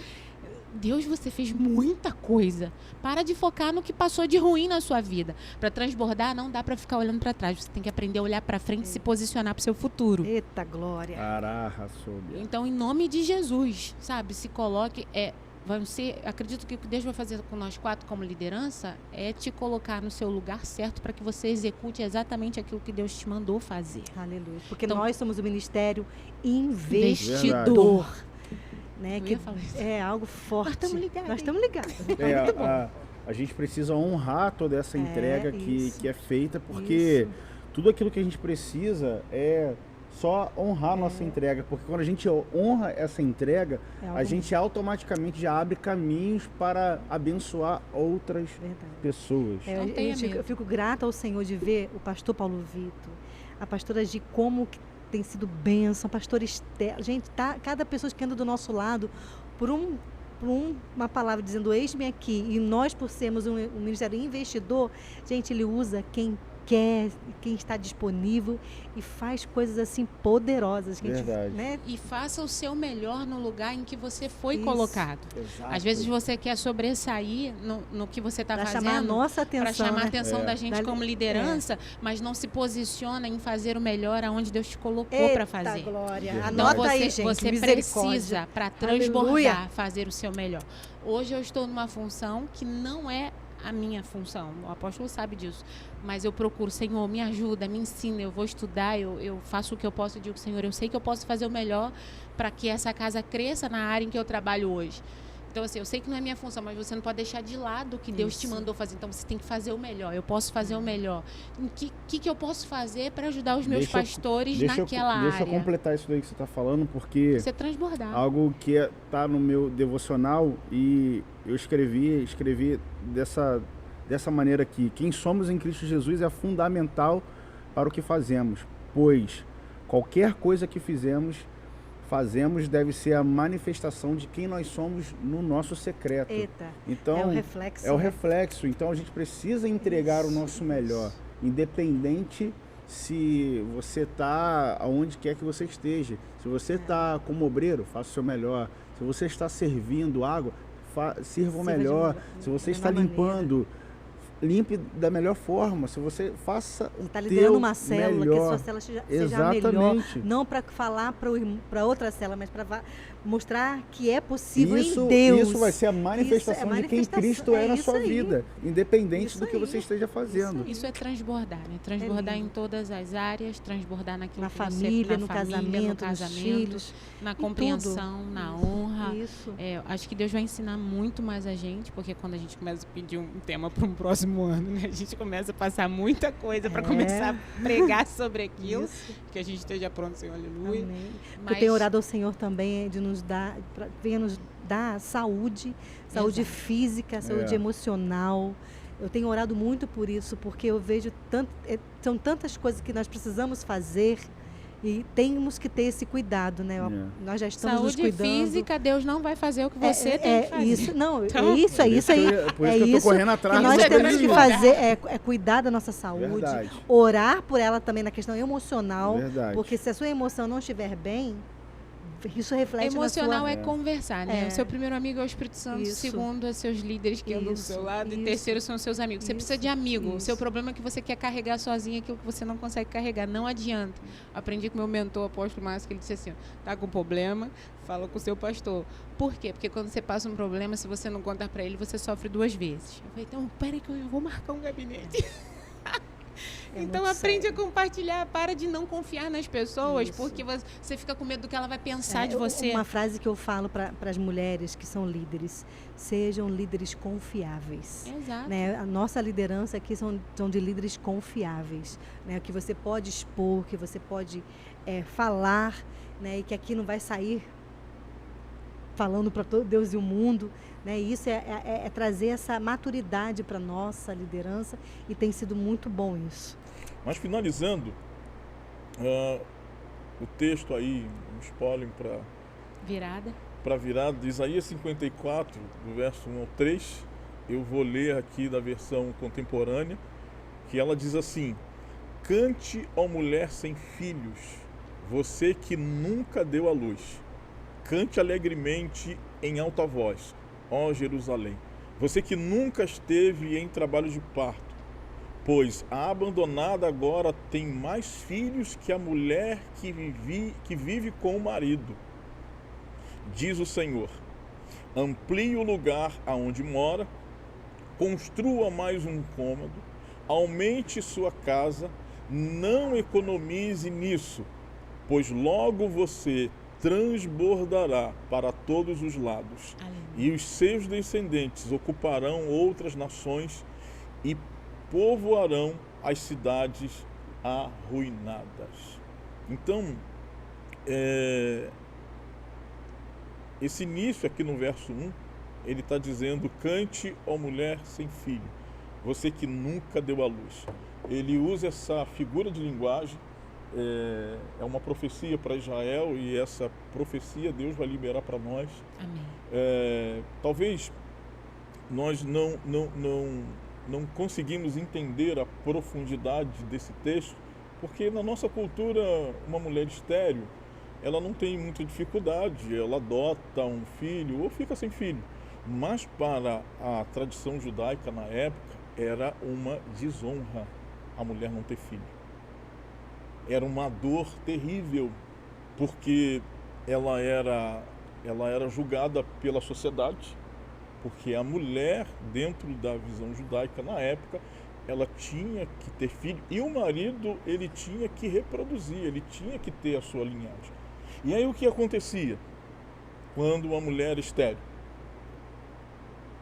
Deus, você fez muita coisa. Para de focar no que passou de ruim na sua vida. Para transbordar, não dá para ficar olhando para trás. Você tem que aprender a olhar para frente e se posicionar para o seu futuro. Eita glória. Então, em nome de Jesus, sabe? Se coloque... acredito que o que Deus vai fazer com nós 4 como liderança é te colocar no seu lugar certo para que você execute exatamente aquilo que Deus te mandou fazer. Aleluia. Porque então, nós somos o ministério investidor. Né, que é algo forte. Nós estamos ligados. A gente precisa honrar toda essa entrega que é feita, porque tudo aquilo que a gente precisa é só honrar a nossa entrega, porque quando a gente honra essa entrega, a gente automaticamente já abre caminhos para abençoar outras pessoas. Eu fico grata ao Senhor de ver o pastor Paulo Vitor, a pastora de como que tem sido bênção, pastor Estela. Gente, cada pessoa que anda do nosso lado, por uma palavra dizendo, eis-me aqui, e nós, por sermos um ministério investidor, gente, ele usa quem quer, quem está disponível e faz coisas assim poderosas. Verdade. Né? E faça o seu melhor no lugar em que você foi colocado. Exato. Às vezes você quer sobressair no que você está fazendo. Para chamar a nossa atenção. Para chamar a atenção da gente como liderança, mas não se posiciona em fazer o melhor aonde Deus te colocou para fazer. Glória. Verdade. Anota então aí, gente. Você precisa, para transbordar, Aleluia. fazer o seu melhor. Hoje eu estou numa função que não é a minha função, o apóstolo sabe disso, mas eu procuro, Senhor, me ajuda, me ensina, eu vou estudar, eu faço o que eu posso, eu digo, Senhor, eu sei que eu posso fazer o melhor para que essa casa cresça na área em que eu trabalho hoje. Então, assim, eu sei que não é minha função, mas você não pode deixar de lado o que Deus te mandou fazer. Então, você tem que fazer o melhor. Eu posso fazer o melhor. O que eu posso fazer para ajudar os meus pastores naquela área? Deixa eu completar isso daí que você está falando, porque... Você transbordar. Algo que está no meu devocional, e eu escrevi dessa maneira aqui. Quem somos em Cristo Jesus é fundamental para o que fazemos, pois qualquer coisa que fazemos deve ser a manifestação de quem nós somos no nosso secreto. Eita, então, é o reflexo. É o reflexo. Então a gente precisa entregar o nosso melhor, independente se você está aonde quer que você esteja. Se você está como obreiro, faça o seu melhor. Se você está servindo água, sirva o melhor. Se você está limpando, limpe da melhor forma. Se você faça o está liderando uma célula, melhor. que a sua célula seja melhor, não para falar para outra célula, mas para mostrar que é possível em Deus. Isso vai ser a manifestação de quem Cristo é na sua vida, independente do que você esteja fazendo. Isso é transbordar, né? Transbordar em todas as áreas, transbordar naquilo na que família, você... no casamento, nos filhos, na compreensão, na honra. Isso. Acho que Deus vai ensinar muito mais a gente, porque quando a gente começa a pedir um tema para um próximo ano, né? A gente começa a passar muita coisa para começar a pregar sobre aquilo, que a gente esteja pronto, Senhor, aleluia. Amém. Eu tenho orado ao Senhor também de venha nos dar saúde física, saúde emocional. Eu tenho orado muito por isso, porque eu vejo são tantas coisas que nós precisamos fazer e temos que ter esse cuidado, né? Nós já estamos nos cuidando. Saúde física, Deus não vai fazer o que você tem que fazer. Isso, não, então, é isso aí. Por isso que eu tô correndo atrás. Que nós temos que fazer é cuidar da nossa saúde, Verdade. orar por ela também na questão emocional, Verdade. porque se a sua emoção não estiver bem, isso reflete emocional na sua... é conversar, né? O seu primeiro amigo é o Espírito Santo, segundo é seus líderes que andam do seu lado, e terceiro são seus amigos. Você precisa de amigo. O seu problema é que você quer carregar sozinho aquilo que você não consegue carregar. Não adianta. Aprendi com meu mentor, o apóstolo Márcio, que ele disse assim, tá com problema, fala com o seu pastor. Por quê? Porque quando você passa um problema, se você não contar para ele, você sofre 2 vezes. Eu falei, então, peraí que eu vou marcar um gabinete. Então aprende a compartilhar, para de não confiar nas pessoas, porque você fica com medo do que ela vai pensar de você. Uma frase que eu falo para as mulheres que são líderes, sejam líderes confiáveis. Exato. Né? A nossa liderança aqui são de líderes confiáveis, né? Que você pode expor, que você pode falar, né? E que aqui não vai sair falando para todo Deus e o mundo. Né? E isso é trazer essa maturidade para a nossa liderança, e tem sido muito bom isso. Mas finalizando, o texto aí, um spoiler para virada de Isaías 54, do verso 1 ao 3, eu vou ler aqui da versão contemporânea, que ela diz assim: Cante, ó mulher sem filhos, você que nunca deu à luz. Cante alegremente em alta voz, ó Jerusalém, você que nunca esteve em trabalho de parto, pois a abandonada agora tem mais filhos que a mulher que vive com o marido. Diz o Senhor, amplie o lugar aonde mora, construa mais um cômodo, aumente sua casa, não economize nisso, pois logo você transbordará para todos os lados, e os seus descendentes ocuparão outras nações e povoarão as cidades arruinadas. Então, esse início aqui no verso 1, ele está dizendo, cante, ó mulher sem filho, você que nunca deu à luz. Ele usa essa figura de linguagem, é uma profecia para Israel, e essa profecia Deus vai liberar para nós. Amém. Talvez nós não conseguimos entender a profundidade desse texto, porque na nossa cultura uma mulher estéril, ela não tem muita dificuldade, ela adota um filho ou fica sem filho. Mas para a tradição judaica na época, era uma desonra a mulher não ter filho. Era uma dor terrível, porque ela era julgada pela sociedade, porque a mulher, dentro da visão judaica na época, ela tinha que ter filho, e o marido, ele tinha que reproduzir, ele tinha que ter a sua linhagem. E aí o que acontecia? Quando uma mulher era estéril,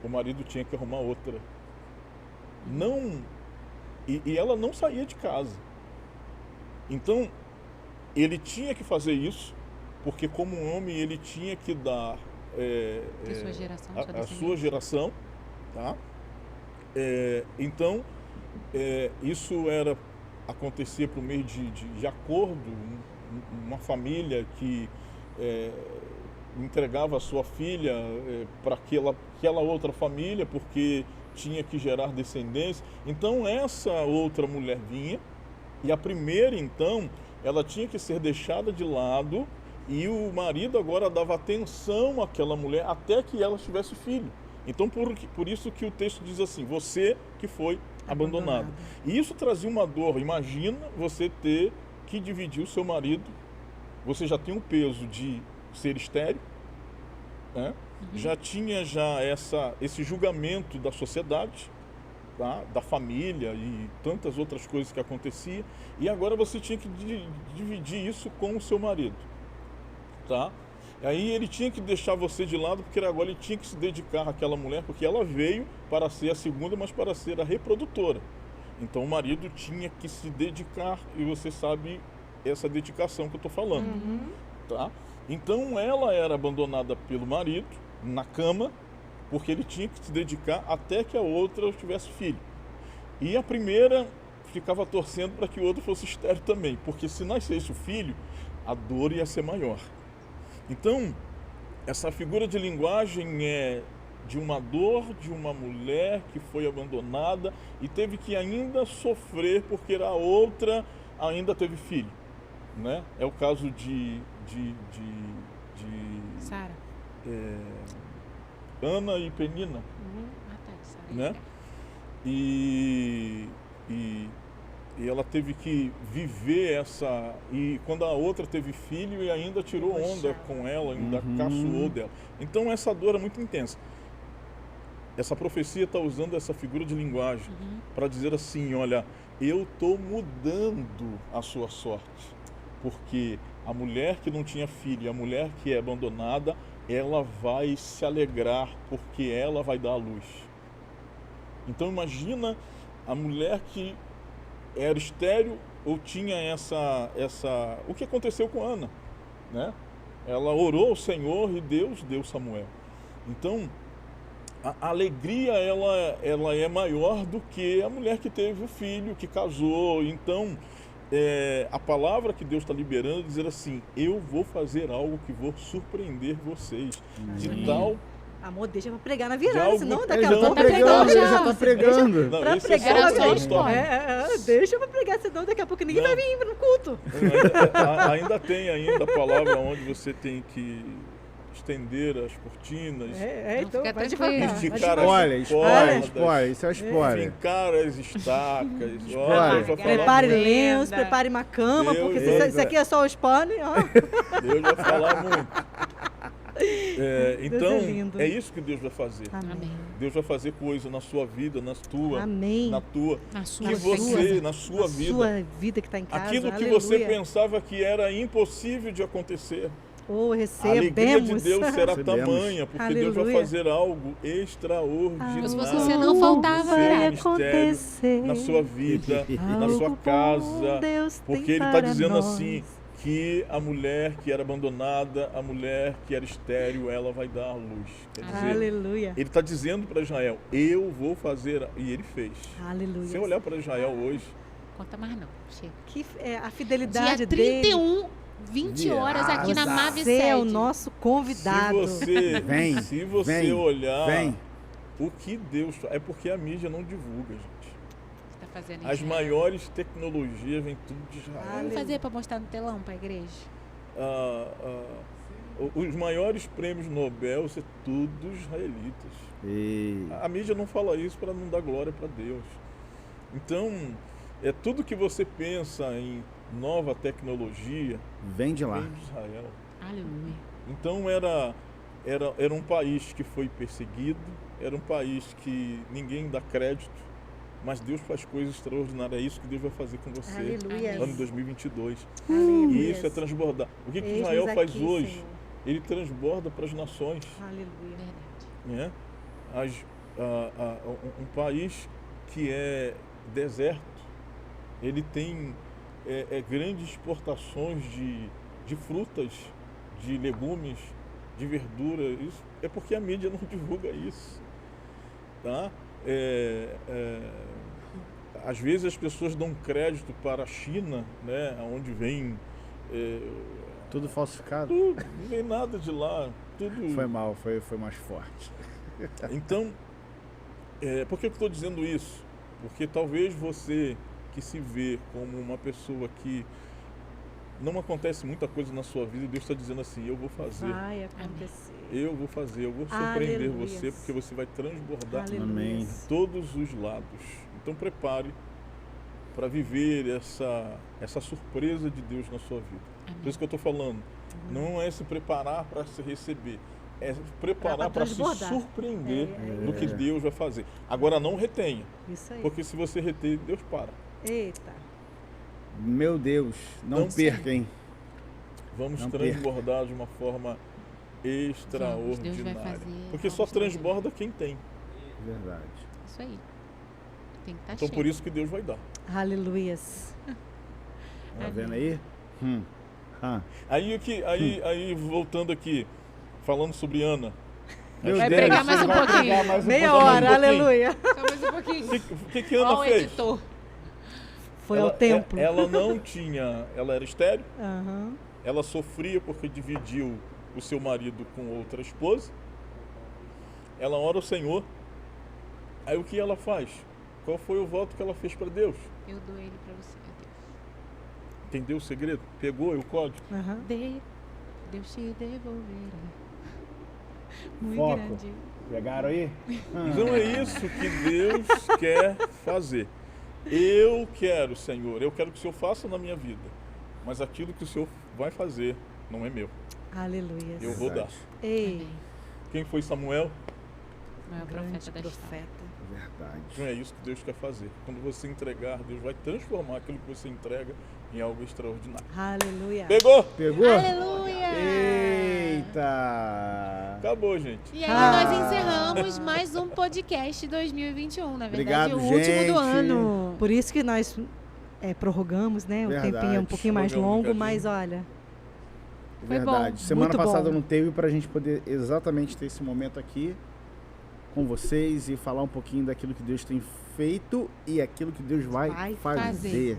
o marido tinha que arrumar outra. E ela não saía de casa. Então, ele tinha que fazer isso, porque como um homem ele tinha que dar a sua geração, tá? Então, isso acontecia por meio de acordo, uma família que entregava a sua filha para aquela outra família, porque tinha que gerar descendência. Então essa outra mulher vinha, e a primeira então, ela tinha que ser deixada de lado, e o marido agora dava atenção àquela mulher até que ela tivesse filho. Então por isso que o texto diz assim, você que foi abandonado. E isso trazia uma dor. Imagina você ter que dividir o seu marido, você já tem o peso de ser estéril, né? Já tinha esse julgamento da sociedade, tá? Da família e tantas outras coisas que aconteciam, e agora você tinha que dividir isso com o seu marido, tá? Aí ele tinha que deixar você de lado, porque agora ele tinha que se dedicar àquela mulher, porque ela veio para ser a segunda, mas para ser a reprodutora. Então o marido tinha que se dedicar, e você sabe essa dedicação que eu estou falando. Tá? Então ela era abandonada pelo marido na cama, porque ele tinha que se dedicar até que a outra tivesse filho. E a primeira ficava torcendo para que o outro fosse estéril também, porque se nascesse o filho, a dor ia ser maior. Então, essa figura de linguagem é de uma dor de uma mulher que foi abandonada e teve que ainda sofrer porque a outra ainda teve filho, né? É o caso de Sara. Ana e Penina, Sara, né? E ela teve que viver e quando a outra teve filho e ainda tirou onda com ela, ainda caçoou dela. Então essa dor é muito intensa. Essa profecia está usando essa figura de linguagem para dizer assim, olha, eu estou mudando a sua sorte, porque a mulher que não tinha filho, a mulher que é abandonada, ela vai se alegrar porque ela vai dar à luz. Então imagina a mulher que era estéril ou tinha o que aconteceu com Ana, né? Ela orou ao Senhor e Deus deu Samuel. Então a alegria ela é maior do que a mulher que teve o filho, que casou. Então a palavra que Deus está liberando é dizer assim, eu vou fazer algo que vou surpreender vocês. De tal Amor, deixa pra pregar na De virada, algo- senão Ele daqui já a tá pouco... pregando, ele já tá Deixa- pregando. Não, Pra esse é pregar só na o virada. spoiler. Deixa pra pregar, senão daqui a pouco ninguém vai vir no culto. Ainda tem a palavra onde você tem que estender as cortinas, Então fica vai tranquilo. devagar. esticar Spoiler, as spoiler, cordas, spoiler. Isso é um spoiler. fincar as estacas. Olha, Spoiler. Deus vai falar Prepare muito. lenço, prepare uma cama, Deus, porque Deus, isso aqui é só o spoiler. Ó. Deus vai falar muito. Então, é lindo. é isso que Deus vai fazer. Amém. Deus vai fazer coisa na sua vida, na tua, Amém. na tua, Na sua que você, vida. na sua Na vida, sua vida que está em casa. aquilo que aleluia. você pensava que era impossível de acontecer, Oh, a alegria de recebemos. Deus será Recebemos. tamanha, porque Deus vai Aleluia. fazer algo extraordinário. Se você não faltava, no seu vai ministério, acontecer. na sua vida, na Algo sua bom casa, Deus tem porque Ele está para dizendo nós. assim, que a mulher que era abandonada, a mulher que era estéril, ela vai dar à luz. Quer dizer, Aleluia. Ele está dizendo para Israel, eu vou fazer, e ele fez. Aleluia. Se você olhar para Israel hoje, Conta mais não. Chega. Que a fidelidade Dia dele. 31, 20 horas aqui na Mave Você é o Sede. nosso convidado. Vem, se você vem, olhar vem. o que Deus faz, é porque a mídia não divulga, gente. Você tá fazendo As isso. maiores tecnologias vêm tudo de Israel. Vamos fazer para mostrar no telão para a igreja? Os maiores prêmios Nobel, isso é tudo israelitas. E A mídia não fala isso para não dar glória para Deus. Então, é tudo que você pensa em nova tecnologia vem de lá. vem de Israel. Aleluia. Então era um país que foi perseguido, era um país que ninguém dá crédito, mas Deus faz coisas extraordinárias. É isso que Deus vai fazer com você Aleluia. ano 2022. Aleluia. E isso é transbordar. O que Eis-nos Israel faz aqui, hoje? Senhor. Ele transborda para as nações. Aleluia. Né? Verdade. Um país que é deserto, ele tem grandes exportações de frutas, de legumes, de verdura. Isso é porque a mídia não divulga isso. Tá? Às vezes as pessoas dão crédito para a China, né, onde vem Tudo falsificado. tudo, não vem nada de lá, tudo. Foi mal, foi mais forte. Então, por que eu estou dizendo isso? Porque talvez você que se vê como uma pessoa que não acontece muita coisa na sua vida, Deus está dizendo assim, eu vou fazer, Vai acontecer. eu vou fazer, eu vou surpreender Aleluia. você, porque você vai transbordar Aleluia. Amém. em todos os lados. Então prepare para viver essa surpresa de Deus na sua vida. Amém. Por isso que eu estou falando, não é se preparar para se receber, é se preparar para se transbordar. surpreender no que Deus vai fazer. Agora não retenha, Isso aí. porque se você reter, Deus para. Eita. Meu Deus, não Não perca, hein? Vamos Não transbordar de uma forma extraordinária. Deus vai fazer, Porque só vamos transborda quem tem. Verdade. Isso aí. Tem que estar Então cheio. por isso que Deus vai dar. Aleluias. Tá vendo aí? Aí voltando aqui, falando sobre Ana. Meu Vai Deus, pregar mais um vai pouquinho. pregar mais um Meia pouquinho. hora, aleluia. Só mais um pouquinho. O que Ana Ó o fez? editor. Foi ao templo. Ela não tinha, ela era estéril, Aham. ela sofria porque dividiu o seu marido com outra esposa. Ela ora ao Senhor. Aí o que ela faz? Qual foi o voto que ela fez para Deus? Eu dou ele para você, meu Deus. Entendeu o segredo? Pegou o código? Aham. Deus te devolverá. Muito Foco. grande. Pegaram aí? Então é isso que Deus quer fazer. Eu quero, Senhor, eu quero que o Senhor faça na minha vida. Mas aquilo que o Senhor vai fazer não é meu. Aleluia. Eu vou dar. Ei, Quem foi Samuel? Maior grande profeta da história. profeta. Verdade. Não é isso que Deus quer fazer. Quando você entregar, Deus vai transformar aquilo que você entrega em algo extraordinário. Aleluia. Pegou? Pegou? Aleluia! Eita! Acabou, gente. E aí nós encerramos mais um podcast 2021, na verdade, Obrigado, o último gente. do ano. Por isso que nós prorrogamos, né? O Verdade. tempinho é um pouquinho mais Prorrogamos um longo, mas olha, Foi Verdade. bom. Semana Muito passada bom. não teve pra gente poder exatamente ter esse momento aqui com vocês e falar um pouquinho daquilo que Deus tem feito e aquilo que Deus vai vai fazer. fazer.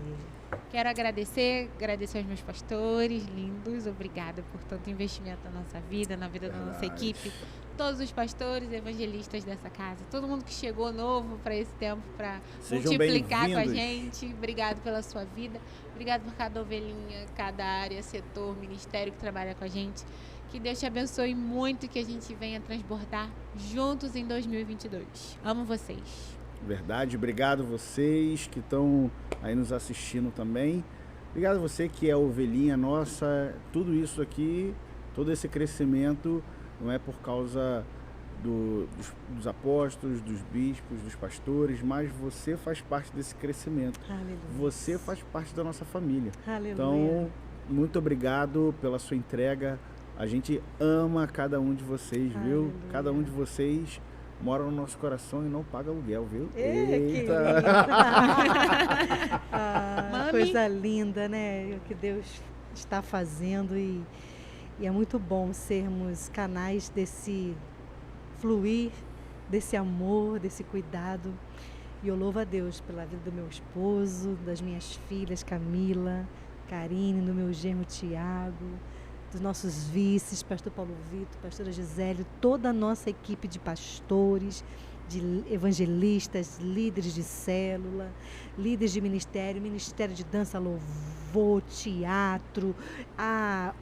Quero agradecer aos meus pastores lindos. Obrigada por tanto investimento na nossa vida, na vida da nossa equipe. Todos os pastores, evangelistas dessa casa, todo mundo que chegou novo para esse tempo, para multiplicar com a gente. Obrigado pela sua vida. Obrigado por cada ovelhinha, cada área, setor, ministério que trabalha com a gente. Que Deus te abençoe muito e que a gente venha transbordar juntos em 2022. Amo vocês. Verdade, obrigado vocês que estão aí nos assistindo também. Obrigado você que é ovelhinha nossa. Tudo isso aqui, todo esse crescimento não é por causa dos apóstolos, dos bispos, dos pastores, mas você faz parte desse crescimento. Aleluia. Você faz parte da nossa família. Aleluia. Então, muito obrigado pela sua entrega. A gente ama cada um de vocês, viu? Aleluia. Cada um de vocês mora no nosso coração e não paga aluguel, viu? Eita! Coisa linda, né? O que Deus está fazendo e é muito bom sermos canais desse fluir, desse amor, desse cuidado. E eu louvo a Deus pela vida do meu esposo, das minhas filhas, Camila, Karine, do meu genro Tiago, dos nossos vices, pastor Paulo Vitor, pastora Gisele, toda a nossa equipe de pastores, de evangelistas, líderes de célula, líderes de ministério de dança, louvor, teatro,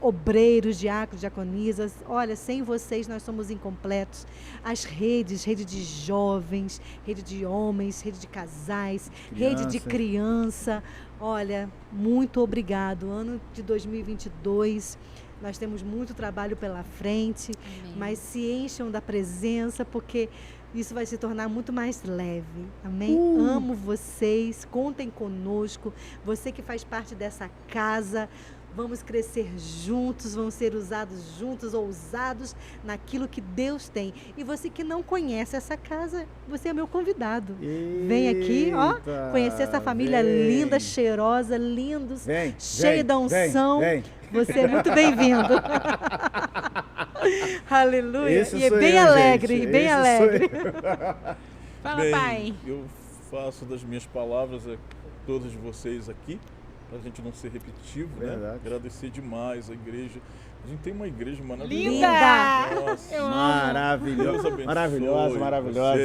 obreiros, diáconos, diaconisas. Olha, sem vocês nós somos incompletos. As redes, rede de jovens, rede de homens, rede de casais, rede de criança. Olha, muito obrigado. Ano de 2022, nós temos muito trabalho pela frente. Amém. Mas se encham da presença, porque isso vai se tornar muito mais leve. Amém? Amo vocês, contem conosco. Você que faz parte dessa casa, vamos crescer juntos, vamos ser usados juntos, ousados naquilo que Deus tem. E você que não conhece essa casa, você é meu convidado. Vem aqui, ó, conhecer essa família linda, cheirosa, lindos, cheia da unção. Você é muito bem-vindo. Aleluia. Esse e é bem alegre, gente. bem alegre. Fala, bem, pai. Eu faço das minhas palavras a todos vocês aqui, para a gente não ser repetitivo, né? Agradecer demais a igreja. A gente tem uma igreja maravilhosa. Linda! Nossa, maravilhosa.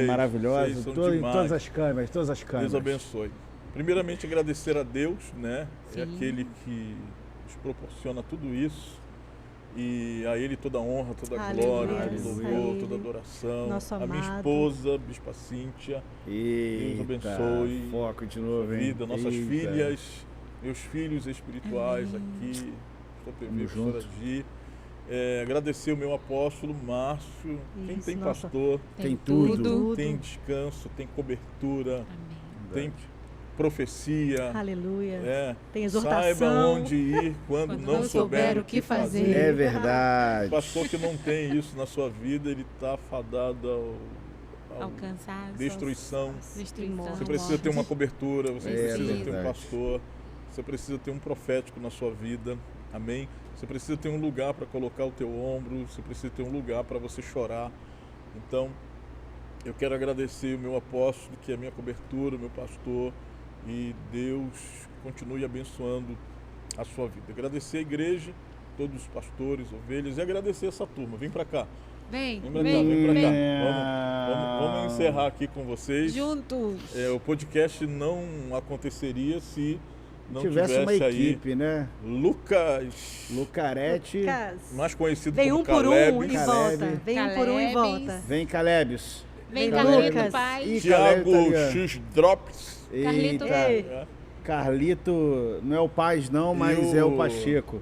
Maravilhosa. Em todas as câmeras, Deus abençoe. Primeiramente, agradecer a Deus, né? Sim. É aquele que nos proporciona tudo isso. E a Ele toda a honra, toda a glória, todo louvor, toda a adoração. Nosso a minha amado. esposa, Bispa Cíntia. Deus abençoe. Foco de novo, hein? Vida, nossas filhas, meus filhos espirituais aqui. Pastor PV, pastora Gi. Agradecer o meu apóstolo Márcio. Quem tem pastor, tem tudo. Tem descanso, tem cobertura, Amém. tem profecia. Aleluia. Tem exortação. Saiba onde ir quando não souber o que fazer. É verdade. Pastor que não tem isso na sua vida, ele está fadado ao Alcançar. destruição. Destruição. Você precisa ter uma cobertura, você precisa ter um verdade. pastor, você precisa ter um profético na sua vida. Amém? Você precisa ter um lugar para colocar o teu ombro, você precisa ter um lugar para você chorar. Então, eu quero agradecer o meu apóstolo, que é a minha cobertura, o meu pastor, e Deus continue abençoando a sua vida. Agradecer a igreja, todos os pastores, ovelhas, e agradecer essa turma. Vem para cá. Vem Vem pra cá. Vamos encerrar aqui com vocês. Juntos. O podcast não aconteceria se não tivesse uma equipe, aí né? Lucarete, mais conhecido Vem como um por Caleb. um e volta. Vem um por um e volta. Vem Calebios. Vem Lucas. Carlito, pai. Tiago X Drops. Carlito. Eita. Carlito não é o Paz não, mas é o Pacheco.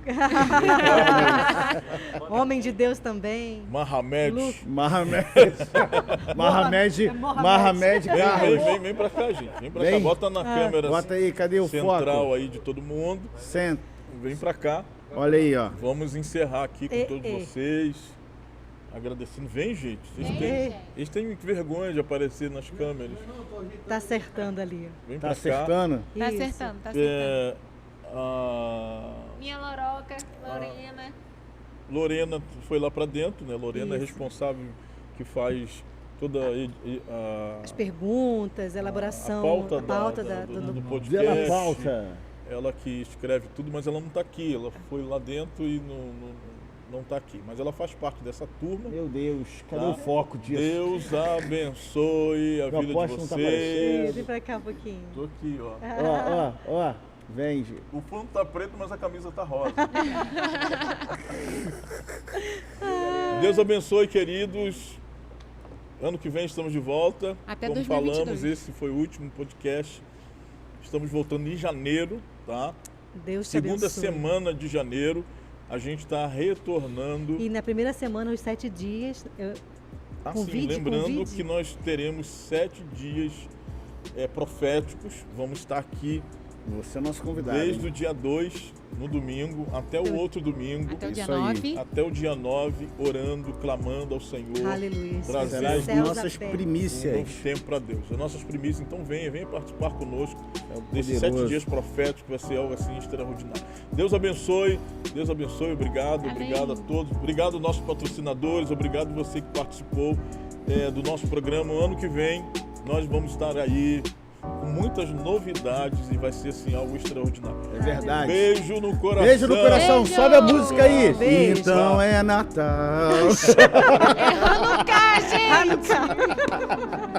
Homem de Deus também. Mahamed. Mahamed Carlos. Vem pra cá, gente. Vem pra cá. Bota na câmera. Bota aí, cadê o central foco? aí de todo mundo. Senta. Vem pra cá. Olha aí, ó. Vamos encerrar aqui com todos vocês. Agradecendo. Vem, gente. Eles têm vergonha de aparecer nas câmeras. Tá acertando ali. Vem Tá pra acertando? Tá Isso. acertando, tá acertando. Minha Loroca, Lorena. Lorena foi lá pra dentro, né? Lorena é responsável que faz toda As perguntas, a elaboração, a pauta do podcast. Ela pauta. ela que escreve tudo, mas ela não está aqui. Ela foi lá dentro e não está aqui. Mas ela faz parte dessa turma. Meu Deus, cadê Tá. o foco disso? Deus abençoe a Meu vida de apóstolo não tá vocês. Vem pra cá um pouquinho. Tô aqui, ó. Ó, vem, gente. O fundo tá preto, mas a camisa tá rosa. Deus abençoe, queridos. Ano que vem estamos de volta. Até Como 2022. falamos, esse foi o último podcast. Estamos voltando em janeiro, tá? Deus te Segunda abençoe. semana de janeiro, a gente está retornando. E na primeira semana, os 7 dias, Lembrando convide. que nós teremos 7 dias proféticos. Vamos estar aqui Você é nosso convidado. desde hein? o dia 2, no domingo, até o outro domingo, Até o dia Isso aí. 9. até o dia 9, orando, clamando ao Senhor. Aleluia. Trazer Será as Céus nossas abertos. Um primícias. novo tempo para Deus. As nossas primícias, então venha participar conosco É o desses 7 poderoso. dias proféticos, vai ser algo assim extraordinário. Deus abençoe, obrigado, Amém. obrigado a todos, obrigado aos nossos patrocinadores, obrigado você que participou do nosso programa. Ano que vem nós vamos estar aí com muitas novidades e vai ser assim algo extraordinário. É verdade. Beijo no coração. Beijo no coração, Beijo. sobe a música aí. Beijo. Então é Natal. Hanukkah, gente! Hanukkah.